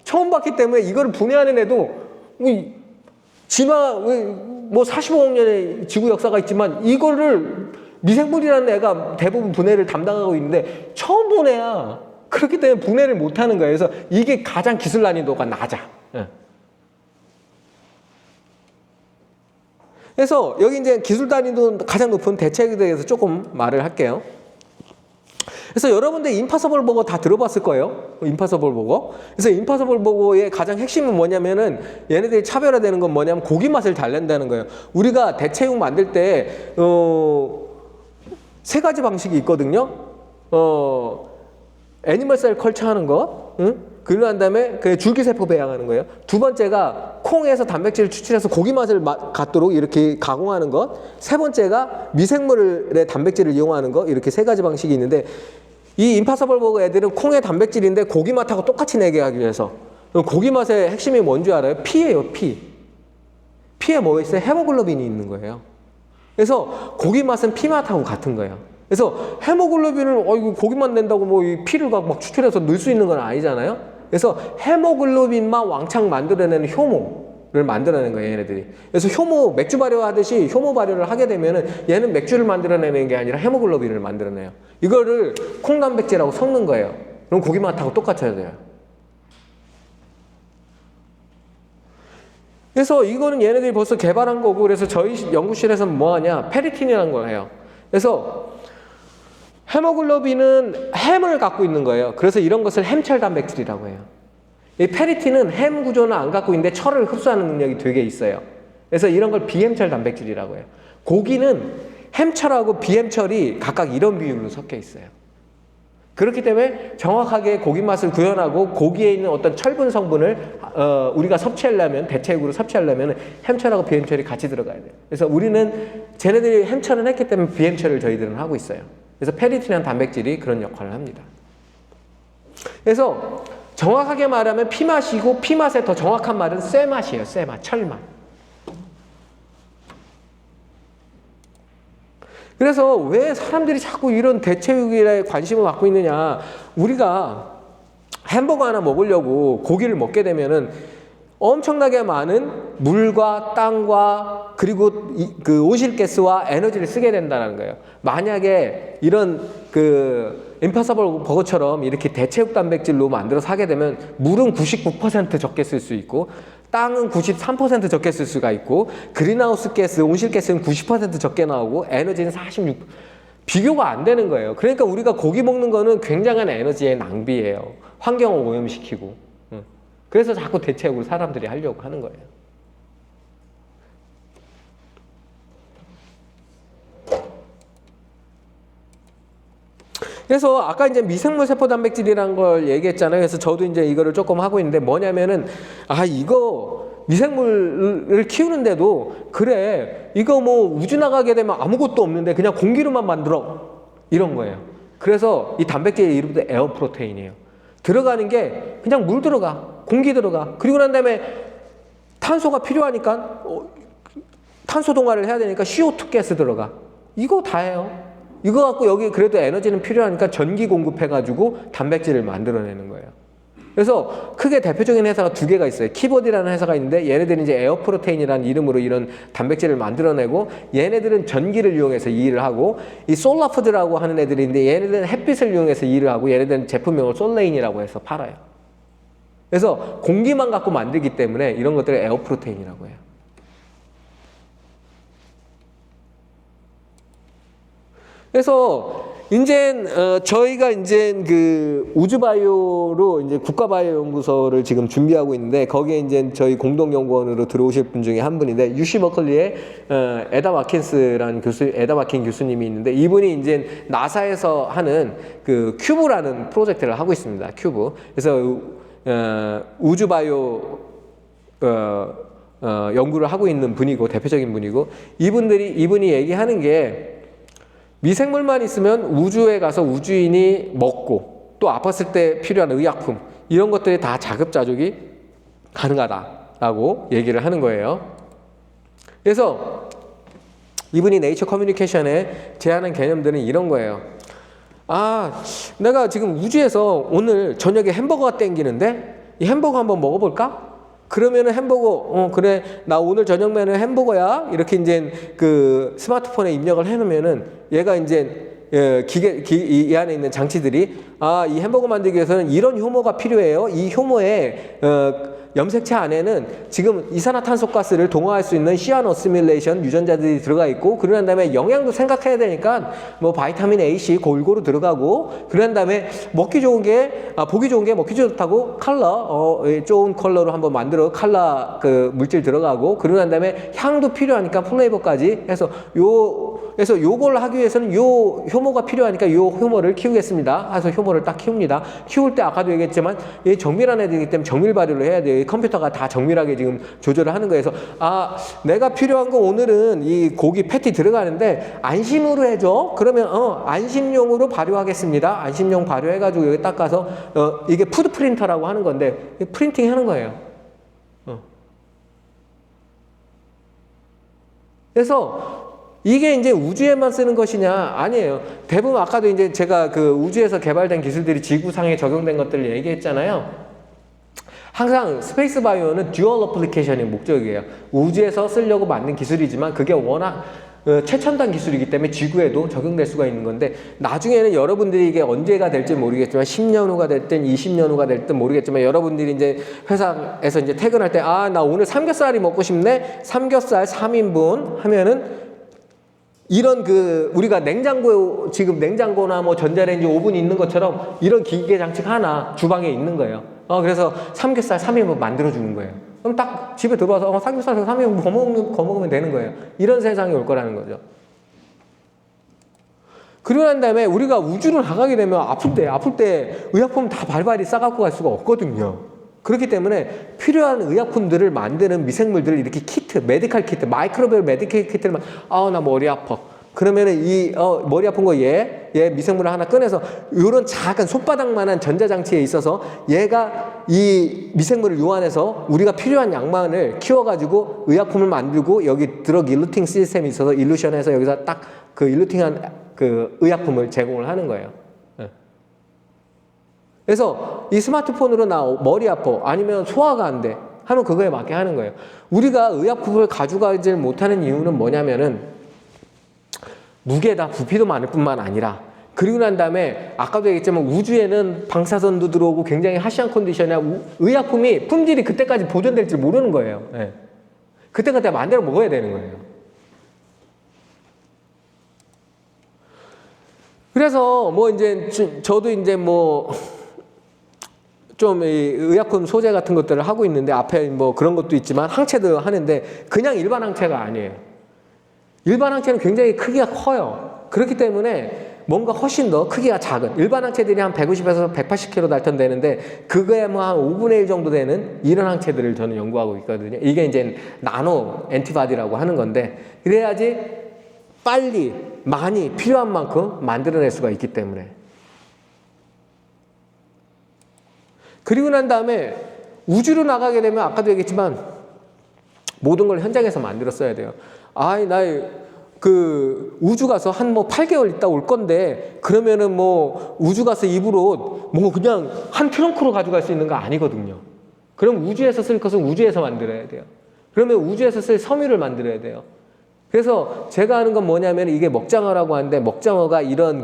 처음 봤기 때문에 이거를 분해하는 애도 진화 45억 년의 지구 역사가 있지만 이거를 미생물이라는 애가 대부분 분해를 담당하고 있는데 처음 본 애야. 그렇기 때문에 분해를 못하는 거예요. 그래서 이게 가장 기술 난이도가 낮아. 그래서 여기 이제 기술 난이도 가장 높은 대체에 대해서 조금 말을 할게요. 그래서 여러분들 임파서블 버거 다 들어봤을 거예요. 임파서블 버거. 그래서 임파서블 버거의 가장 핵심은 뭐냐면은 얘네들이 차별화되는 건 뭐냐면 고기 맛을 잘 낸다는 거예요. 우리가 대체육 만들 때 세 가지 방식이 있거든요. 애니멀 셀 컬처 하는 거, 그리고 난 다음에 줄기세포 배양하는 거예요. 두 번째가 콩에서 단백질을 추출해서 고기 맛을 갖도록 이렇게 가공하는 것. 세 번째가 미생물의 단백질을 이용하는 거. 이렇게 세 가지 방식이 있는데 이 임파서블 버거 애들은 콩의 단백질인데 고기 맛하고 똑같이 내게 하기 위해서 고기 맛의 핵심이 뭔지 알아요? 피예요, 피. 피에 뭐 있어요? 헤모글로빈이 있는 거예요. 그래서 고기 맛은 피 맛하고 같은 거예요. 그래서 헤모글로빈을 이거 고기만 낸다고 이 피를 막 추출해서 넣을 수 있는 건 아니잖아요. 그래서 헤모글로빈만 왕창 만들어내는 효모. 를 만들어내는 거예요, 얘네들이. 그래서 효모, 맥주 발효하듯이 효모 발효를 하게 되면은 얘는 맥주를 만들어내는 게 아니라 헤모글로빈을 만들어내요. 이거를 콩단백질하고 섞는 거예요. 그럼 고기 맛하고 똑같아야 돼요. 그래서 이거는 얘네들이 벌써 개발한 거고, 그래서 저희 연구실에서는 뭐 하냐? 페리틴이라는 걸 해요. 그래서 헤모글로빈은 햄을 갖고 있는 거예요. 그래서 이런 것을 햄철 단백질이라고 해요. 이 페리틴은 햄 구조는 안 갖고 있는데 철을 흡수하는 능력이 되게 있어요. 그래서 이런 걸 비햄철 단백질이라고 해요. 고기는 햄철하고 비햄철이 각각 이런 비율로 섞여 있어요. 그렇기 때문에 정확하게 고기 맛을 구현하고 고기에 있는 어떤 철분 성분을 우리가 섭취하려면, 대체육으로 섭취하려면 햄철하고 비햄철이 같이 들어가야 돼요. 그래서 우리는 쟤네들이 햄철은 했기 때문에 비햄철을 저희들은 하고 있어요. 그래서 페리틴이라는 단백질이 그런 역할을 합니다. 그래서 정확하게 말하면 피맛이고, 피맛의 더 정확한 말은 쇠맛이에요. 쇠맛, 철맛. 그래서 왜 사람들이 자꾸 이런 대체육에 관심을 갖고 있느냐. 우리가 햄버거 하나 먹으려고 고기를 먹게 되면은 엄청나게 많은 물과 땅과 그리고 그 오실가스와 에너지를 쓰게 된다는 거예요. 만약에 이런 그 임파서블 버거처럼 이렇게 대체육 단백질로 만들어서 하게 되면 물은 99% 적게 쓸 수 있고, 땅은 93% 적게 쓸 수가 있고, 그린하우스 가스, 온실가스는 90% 적게 나오고, 에너지는 46%. 비교가 안 되는 거예요. 그러니까 우리가 고기 먹는 거는 굉장한 에너지의 낭비예요. 환경을 오염시키고. 그래서 자꾸 대체육을 사람들이 하려고 하는 거예요. 그래서 아까 이제 미생물 세포 단백질이라는 걸 얘기했잖아요. 그래서 저도 이제 이거를 조금 하고 있는데 뭐냐면은, 이거 미생물을 키우는데도 그래, 이거 뭐 우주 나가게 되면 아무것도 없는데 그냥 공기로만 만들어, 이런 거예요. 그래서 이 단백질의 이름도 에어 프로테인이에요. 들어가는 게 그냥 물 들어가, 공기 들어가, 그리고 난 다음에 탄소가 필요하니까 탄소 동화를 해야 되니까 CO2 가스 들어가. 이거 다예요. 이거 갖고 여기 그래도 에너지는 필요하니까 전기 공급해가지고 단백질을 만들어내는 거예요. 그래서 크게 대표적인 회사가 두 개가 있어요. 키보드라는 회사가 있는데 얘네들은 이제 에어프로테인이라는 이름으로 이런 단백질을 만들어내고, 얘네들은 전기를 이용해서 이 일을 하고, 이 솔라푸드라고 하는 애들이 있는데 얘네들은 햇빛을 이용해서 일을 하고, 얘네들은 제품명을 솔레인이라고 해서 팔아요. 그래서 공기만 갖고 만들기 때문에 이런 것들을 에어프로테인이라고 해요. 그래서 이제 저희가 이제 그 우주바이오로 이제 국가바이오연구소를 지금 준비하고 있는데, 거기에 이제 저희 공동연구원으로 들어오실 분 중에 한 분인데, UC 버클리의 에다 마킨스라는 에다 마킨 교수님이 있는데, 이분이 이제 나사에서 하는 그 큐브라는 프로젝트를 하고 있습니다. 큐브. 그래서 우주바이오 연구를 하고 있는 분이고, 대표적인 분이고, 이분이 얘기하는 게, 미생물만 있으면 우주에 가서 우주인이 먹고, 또 아팠을 때 필요한 의약품, 이런 것들이 다 자급자족이 가능하다라고 얘기를 하는 거예요. 그래서 이분이 네이처 커뮤니케이션에 제안한 개념들은 이런 거예요. 내가 지금 우주에서 오늘 저녁에 햄버거가 땡기는데 이 햄버거 한번 먹어볼까? 그러면은 햄버거, 그래, 나 오늘 저녁 메뉴 햄버거야. 이렇게 이제 그 스마트폰에 입력을 해놓으면은 얘가 이제 이 안에 있는 장치들이, 이 햄버거 만들기 위해서는 이런 효모가 필요해요. 이 효모에 염색체 안에는 지금 이산화탄소가스를 동화할 수 있는 시아노시뮬레이션 유전자들이 들어가 있고, 그런 다음에 영양도 생각해야 되니까 뭐 바이타민 A, C 골고루 들어가고, 그런 다음에 먹기 좋은 게, 보기 좋은 게 먹기 좋다고 컬러, 좋은 컬러로 한번 만들어 컬러 그 물질 들어가고, 그런 다음에 향도 필요하니까 플레이버까지 해서 그래서 요걸 하기 위해서는 요 효모가 필요하니까 요 효모를 키우겠습니다. 해서 효모를 딱 키웁니다. 키울 때 아까도 얘기했지만 얘 정밀한 애들이기 때문에 정밀 발효를 해야 돼요. 컴퓨터가 다 정밀하게 지금 조절을 하는 거예요. 그래서 내가 필요한 거 오늘은 이 고기 패티 들어가는데 안심으로 해줘. 그러면 안심용으로 발효하겠습니다. 안심용 발효해가지고 여기 딱 가서 이게 푸드 프린터라고 하는 건데 프린팅 하는 거예요. 그래서 이게 이제 우주에만 쓰는 것이냐? 아니에요. 대부분 아까도 이제 제가 그 우주에서 개발된 기술들이 지구상에 적용된 것들을 얘기했잖아요. 항상 스페이스 바이오는 듀얼 어플리케이션이 목적이에요. 우주에서 쓰려고 만든 기술이지만 그게 워낙 최첨단 기술이기 때문에 지구에도 적용될 수가 있는 건데, 나중에는 여러분들이 이게 언제가 될지 모르겠지만 10년 후가 됐든 20년 후가 됐든 모르겠지만, 여러분들이 이제 회사에서 이제 퇴근할 때, 아, 나 오늘 삼겹살이 먹고 싶네. 삼겹살 3인분 하면은 이런 우리가 냉장고, 지금 냉장고나 뭐 전자레인지 오븐이 있는 것처럼 이런 기계 장치가 하나 주방에 있는 거예요. 그래서 삼겹살 3인분 만들어주는 거예요. 그럼 딱 집에 들어와서 삼겹살 3인분 거먹으면 되는 거예요. 이런 세상이 올 거라는 거죠. 그러고 난 다음에 우리가 우주를 나가게 되면 아플 때 의약품 다 발발이 싸갖고 갈 수가 없거든요. 그렇기 때문에 필요한 의약품들을 만드는 미생물들을 이렇게 키트, 메디칼 키트, 마이크로비얼 메디칼 키트를 나 머리 아파. 그러면은 머리 아픈 거 얘 미생물을 하나 꺼내서 이런 작은 손바닥만한 전자장치에 있어서 얘가 이 미생물을 요한해서 우리가 필요한 양만을 키워가지고 의약품을 만들고, 여기 드럭 일루팅 시스템이 있어서 일루션해서 여기서 딱 그 일루팅한 그 의약품을 제공을 하는 거예요. 그래서 이 스마트폰으로 나 머리 아파, 아니면 소화가 안 돼 하면 그거에 맞게 하는 거예요. 우리가 의약품을 가져가지 못하는 이유는 뭐냐면은 무게다 부피도 많을 뿐만 아니라, 그리고 난 다음에 아까도 얘기했지만 우주에는 방사선도 들어오고 굉장히 하시한 컨디션이야. 의약품이 품질이 그때까지 보존될지 모르는 거예요. 그때까지 만들어 먹어야 되는 거예요. 그래서 뭐 이제 저도 이제 뭐 좀 의약품 소재 같은 것들을 하고 있는데, 앞에 뭐 그런 것도 있지만 항체도 하는데 그냥 일반 항체가 아니에요. 일반 항체는 굉장히 크기가 커요. 그렇기 때문에 뭔가 훨씬 더 크기가 작은 일반 항체들이 한 150에서 180kg 달턴되는데, 그거에 뭐 한 5분의 1 정도 되는 이런 항체들을 저는 연구하고 있거든요. 이게 이제 나노 엔티바디라고 하는 건데, 그래야지 빨리 많이 필요한 만큼 만들어낼 수가 있기 때문에. 그리고 난 다음에 우주로 나가게 되면 아까도 얘기했지만 모든 걸 현장에서 만들었어야 돼요. 우주 가서 한 뭐 8개월 있다 올 건데, 그러면은 뭐 우주 가서 입으로 뭐 그냥 한 트렁크로 가져갈 수 있는 거 아니거든요. 그럼 우주에서 쓸 것은 우주에서 만들어야 돼요. 그러면 우주에서 쓸 섬유를 만들어야 돼요. 그래서 제가 하는 건 뭐냐면, 이게 먹장어라고 하는데, 먹장어가 이런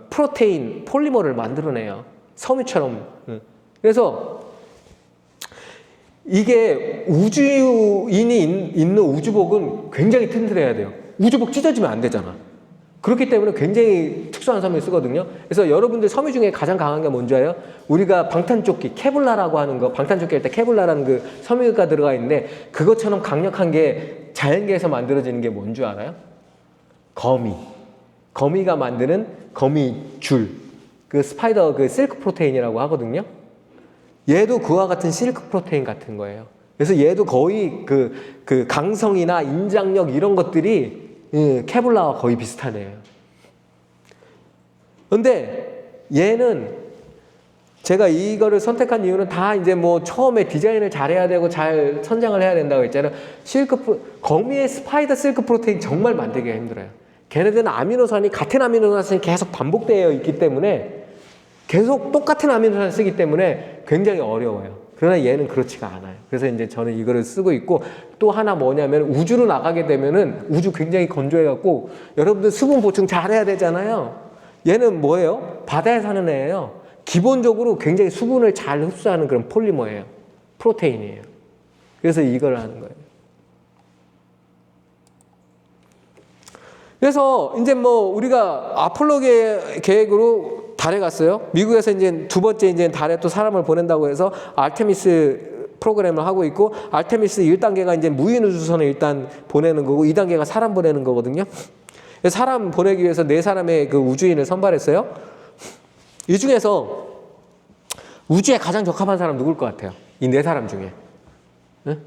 프로테인 폴리머를 만들어내요. 섬유처럼. 그래서 이게 우주인이 있는 우주복은 굉장히 튼튼해야 돼요. 우주복 찢어지면 안 되잖아. 그렇기 때문에 굉장히 특수한 섬유 쓰거든요. 그래서 여러분들 섬유 중에 가장 강한 게 뭔지 알아요? 우리가 방탄조끼, 케블라라고 하는 거, 방탄조끼 할 때 케블라라는 그 섬유가 들어가 있는데, 그것처럼 강력한 게 자연계에서 만들어지는 게 뭔 줄 알아요? 거미가 만드는 거미줄. 그 스파이더 실크 프로테인이라고 하거든요. 얘도 그와 같은 실크 프로테인 같은 거예요. 그래서 얘도 거의 그 강성이나 인장력 이런 것들이 케블라와 거의 비슷한 애예요. 근데 얘는 제가 이거를 선택한 이유는 다 이제 뭐 처음에 디자인을 잘해야 되고 잘 선장을 해야 된다고 했잖아요. 거미의 스파이더 실크 프로테인 정말 만들기가 힘들어요. 걔네들은 같은 아미노산이 계속 반복되어 있기 때문에, 계속 똑같은 아미노산을 쓰기 때문에 굉장히 어려워요. 그러나 얘는 그렇지가 않아요. 그래서 이제 저는 이거를 쓰고 있고, 또 하나 뭐냐면 우주로 나가게 되면은 우주 굉장히 건조해갖고 여러분들 수분 보충 잘해야 되잖아요. 얘는 뭐예요? 바다에 사는 애예요. 기본적으로 굉장히 수분을 잘 흡수하는 그런 폴리머예요. 프로테인이에요. 그래서 이걸 하는 거예요. 그래서 이제 뭐 우리가 아폴로 계획으로 달에 갔어요. 미국에서 이제 두 번째 이제 달에 또 사람을 보낸다고 해서 아르테미스 프로그램을 하고 있고, 아르테미스 1단계가 이제 무인 우주선을 일단 보내는 거고, 2단계가 사람 보내는 거거든요. 사람 보내기 위해서 4사람의 그 우주인을 선발했어요. 이 중에서 우주에 가장 적합한 사람 누굴 것 같아요? 이 4사람 중에. 네?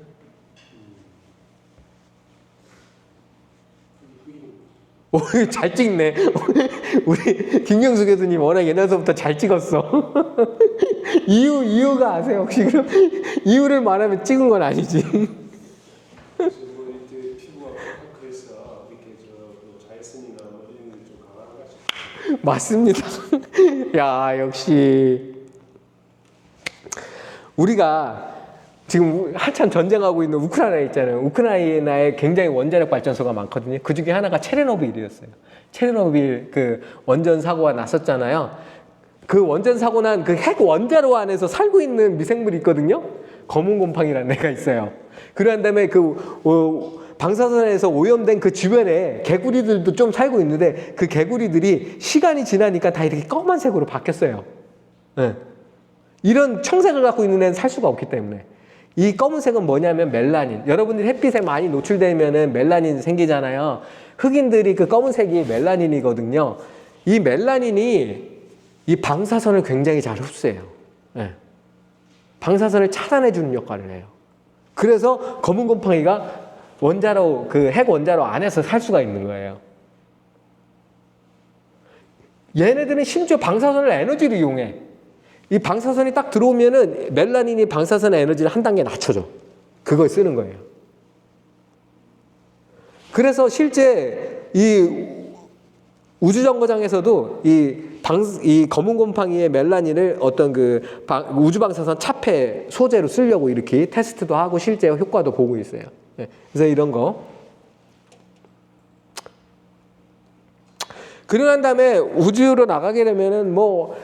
오, 잘 찍네. 우리 김경수 교수님 워낙 옛날서부터 잘 찍었어. 이유가 아세요? 혹시 그럼 이유를 말하면 찍은 건 아니지. 피부가 그래서 이렇게 자외선이나 이런 게 좀 강한가 싶어요. 맞습니다. 야, 역시 우리가 지금 한참 전쟁하고 있는 우크라이나 있잖아요. 우크라이나에 굉장히 원자력 발전소가 많거든요. 그 중에 하나가 체르노빌이었어요. 체르노빌 그 원전 사고가 났었잖아요. 그 원전 사고 난 그 핵 원자로 안에서 살고 있는 미생물이 있거든요. 검은 곰팡이라는 애가 있어요. 그런 다음에 방사선에서 오염된 그 주변에 개구리들도 좀 살고 있는데 그 개구리들이 시간이 지나니까 다 이렇게 검은색으로 바뀌었어요. 네. 이런 청색을 갖고 있는 애는 살 수가 없기 때문에. 이 검은색은 뭐냐면 멜라닌. 여러분들이 햇빛에 많이 노출되면은 멜라닌 생기잖아요. 흑인들이 그 검은색이 멜라닌이거든요. 이 멜라닌이 이 방사선을 굉장히 잘 흡수해요. 네. 방사선을 차단해주는 역할을 해요. 그래서 검은 곰팡이가 원자로, 그 핵 원자로 안에서 살 수가 있는 거예요. 얘네들은 심지어 방사선을 에너지로 이용해. 이 방사선이 딱 들어오면은 멜라닌이 방사선의 에너지를 한 단계 낮춰줘. 그걸 쓰는 거예요. 그래서 실제 이 우주정거장에서도 이 검은 곰팡이의 멜라닌을 어떤 그 우주방사선 차폐 소재로 쓰려고 이렇게 테스트도 하고 실제 효과도 보고 있어요. 네. 그래서 이런 거. 그러고 난 다음에 우주로 나가게 되면은 뭐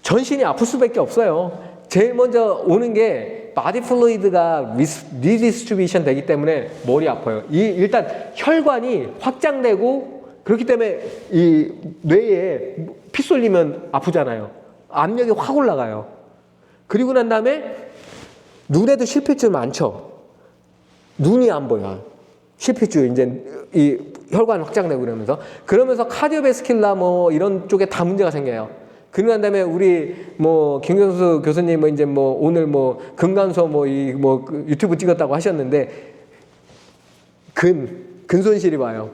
전신이 아플 수밖에 없어요. 제일 먼저 오는 게 바디 플루이드가 리디스트리뷰션 되기 때문에 머리 아파요. 일단 혈관이 확장되고 그렇기 때문에 이 뇌에 피 쏠리면 아프잖아요. 압력이 확 올라가요. 그리고 난 다음에 눈에도 실핏줄 많죠. 눈이 안 보여. 실핏줄 이제 이 혈관 확장되고 그러면서 카디오베스킬라 뭐 이런 쪽에 다 문제가 생겨요. 그러고 난 다음에 우리 뭐 김경수 교수님은 이제 뭐 오늘 뭐 근간소 뭐 유튜브 찍었다고 하셨는데 근 손실이 와요.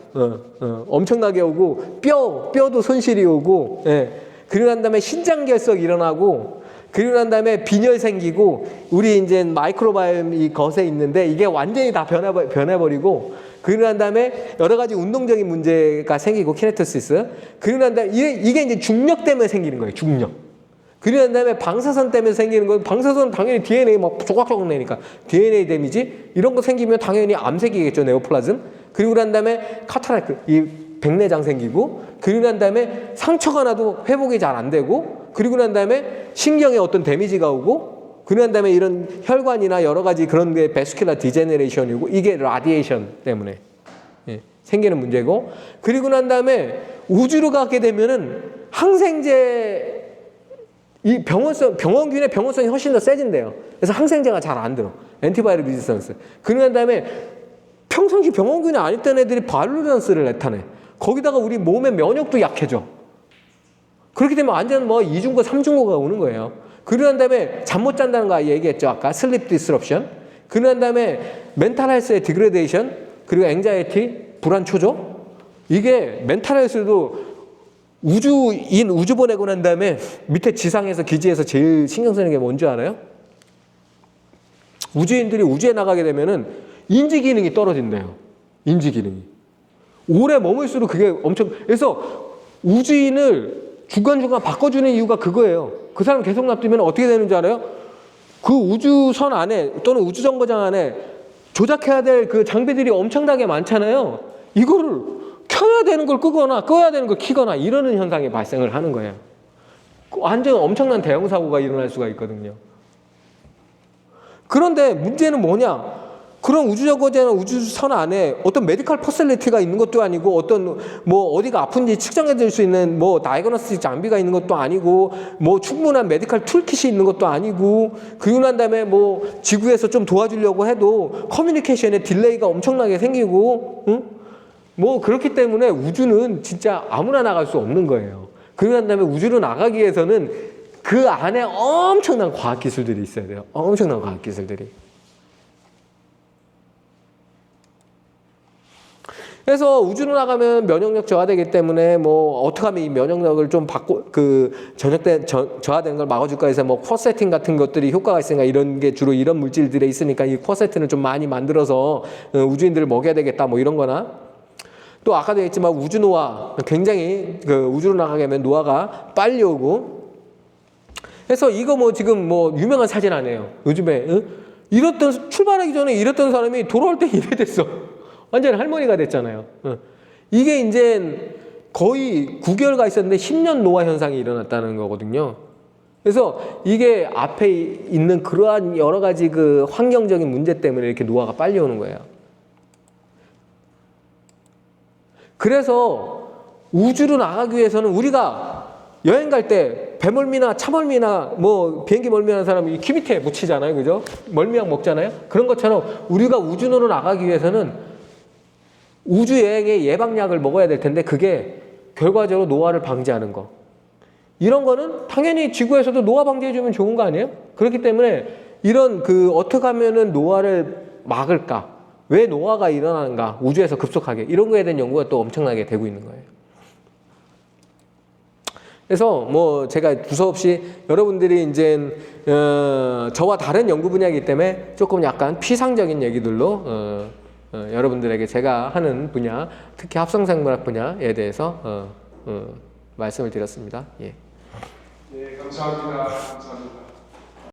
엄청나게 오고 뼈도 손실이 오고, 예. 그리고 난 다음에 신장 결석 일어나고, 그리고 난 다음에 빈혈 생기고, 우리 이제 마이크로바이옴 이 것에 있는데 이게 완전히 다 변해버리고, 그리고 난 다음에 여러 가지 운동적인 문제가 생기고 키네토시스. 그리고 난 다음에 이게 이제 중력 때문에 생기는 거예요. 중력. 그리고 난 다음에 방사선 때문에 생기는 건 방사선은 당연히 DNA 막 조각조각 내니까 DNA 데미지 이런 거 생기면 당연히 암 생기겠죠. 네오플라즘. 그리고 난 다음에 카타라크 이 백내장 생기고 그리고 난 다음에 상처가 나도 회복이 잘 안 되고 그리고 난 다음에 신경에 어떤 데미지가 오고 그리고 난 다음에 이런 혈관이나 여러 가지 그런 게 베스큘라 디제네레이션이고 이게 라디에이션 때문에 생기는 문제고 그리고 난 다음에 우주로 가게 되면은 항생제 이 병원균의 병원성이 훨씬 더 세진대요. 그래서 항생제가 잘 안 들어. 엔티바이럴 리지스턴스. 그러고 난 다음에 평상시 병원균이 아니던 애들이 바이러런스를 나타내. 거기다가 우리 몸의 면역도 약해져. 그렇게 되면 완전 뭐 2중고 3중고가 오는 거예요. 그러고 난 다음에 잠 못 잔다는 거 얘기했죠. 아까 슬립 디스럽션. 그러고 난 다음에 멘탈 헬스의 디그레데이션 그리고 앵자이티 불안 초조. 이게 멘탈 헬스도 우주 보내고 난 다음에 밑에 지상에서 기지에서 제일 신경 쓰는 게 뭔지 알아요? 우주인들이 우주에 나가게 되면은 인지 기능이 떨어진대요. 인지 기능이. 오래 머물수록 그게 엄청, 그래서 우주인을 중간중간 바꿔주는 이유가 그거예요. 그 사람 계속 놔두면 어떻게 되는지 알아요? 그 우주선 안에 또는 우주정거장 안에 조작해야 될 그 장비들이 엄청나게 많잖아요. 이거를 켜야 되는 걸 끄거나 꺼야 되는 걸 켜거나 이러는 현상이 발생을 하는 거예요. 완전 엄청난 대형 사고가 일어날 수가 있거든요. 그런데 문제는 뭐냐? 그런 우주정거장 우주선 안에 어떤 메디컬 퍼실리티가 있는 것도 아니고 어떤 뭐 어디가 아픈지 측정해 줄 수 있는 뭐 다이그노스틱 장비가 있는 것도 아니고 뭐 충분한 메디컬 툴킷이 있는 것도 아니고 그리고 난 다음에 뭐 지구에서 좀 도와주려고 해도 커뮤니케이션에 딜레이가 엄청나게 생기고 응? 뭐 그렇기 때문에 우주는 진짜 아무나 나갈 수 없는 거예요. 그러고 난 다음에 우주로 나가기 위해서는 그 안에 엄청난 과학기술들이 있어야 돼요. 엄청난 과학기술들이. 그래서 우주로 나가면 면역력 저하되기 때문에 뭐 어떻게 하면 이 면역력을 좀 저하되는 걸 막아줄까 해서 뭐 쿼세틴 같은 것들이 효과가 있으니까 이런 게 주로 이런 물질들에 있으니까 이 쿼세틴을 좀 많이 만들어서 우주인들을 먹여야 되겠다 뭐 이런 거나 또 아까도 얘기했지만 우주노화 굉장히 그 우주로 나가게 하면 노화가 빨리 오고 그래서 이거 뭐 지금 뭐 유명한 사진 아니에요. 요즘에 출발하기 전에 이랬던 사람이 돌아올 때 이래 됐어. 완전 할머니가 됐잖아요. 이게 이제 거의 9개월가 있었는데 10년 노화 현상이 일어났다는 거거든요. 그래서 이게 앞에 있는 그러한 여러 가지 그 환경적인 문제 때문에 이렇게 노화가 빨리 오는 거예요. 그래서 우주로 나가기 위해서는 우리가 여행 갈 때 배멀미나 차멀미나 뭐 비행기 멀미하는 사람이 귀 밑에 묻히잖아요. 그죠? 멀미약 먹잖아요. 그런 것처럼 우리가 우주로 나가기 위해서는 우주 여행의 예방약을 먹어야 될 텐데 그게 결과적으로 노화를 방지하는 거. 이런 거는 당연히 지구에서도 노화 방지해주면 좋은 거 아니에요? 그렇기 때문에 이런 그 어떻게 하면은 노화를 막을까? 왜 노화가 일어나는가? 우주에서 급속하게. 이런 거에 대한 연구가 또 엄청나게 되고 있는 거예요. 그래서 뭐 제가 두서없이 여러분들이 이제 저와 다른 연구 분야이기 때문에 조금 약간 피상적인 얘기들로 여러분들에게 제가 하는 분야, 특히 합성생물학 분야에 대해서 말씀을 드렸습니다. 예. 네, 감사합니다. 감사합니다.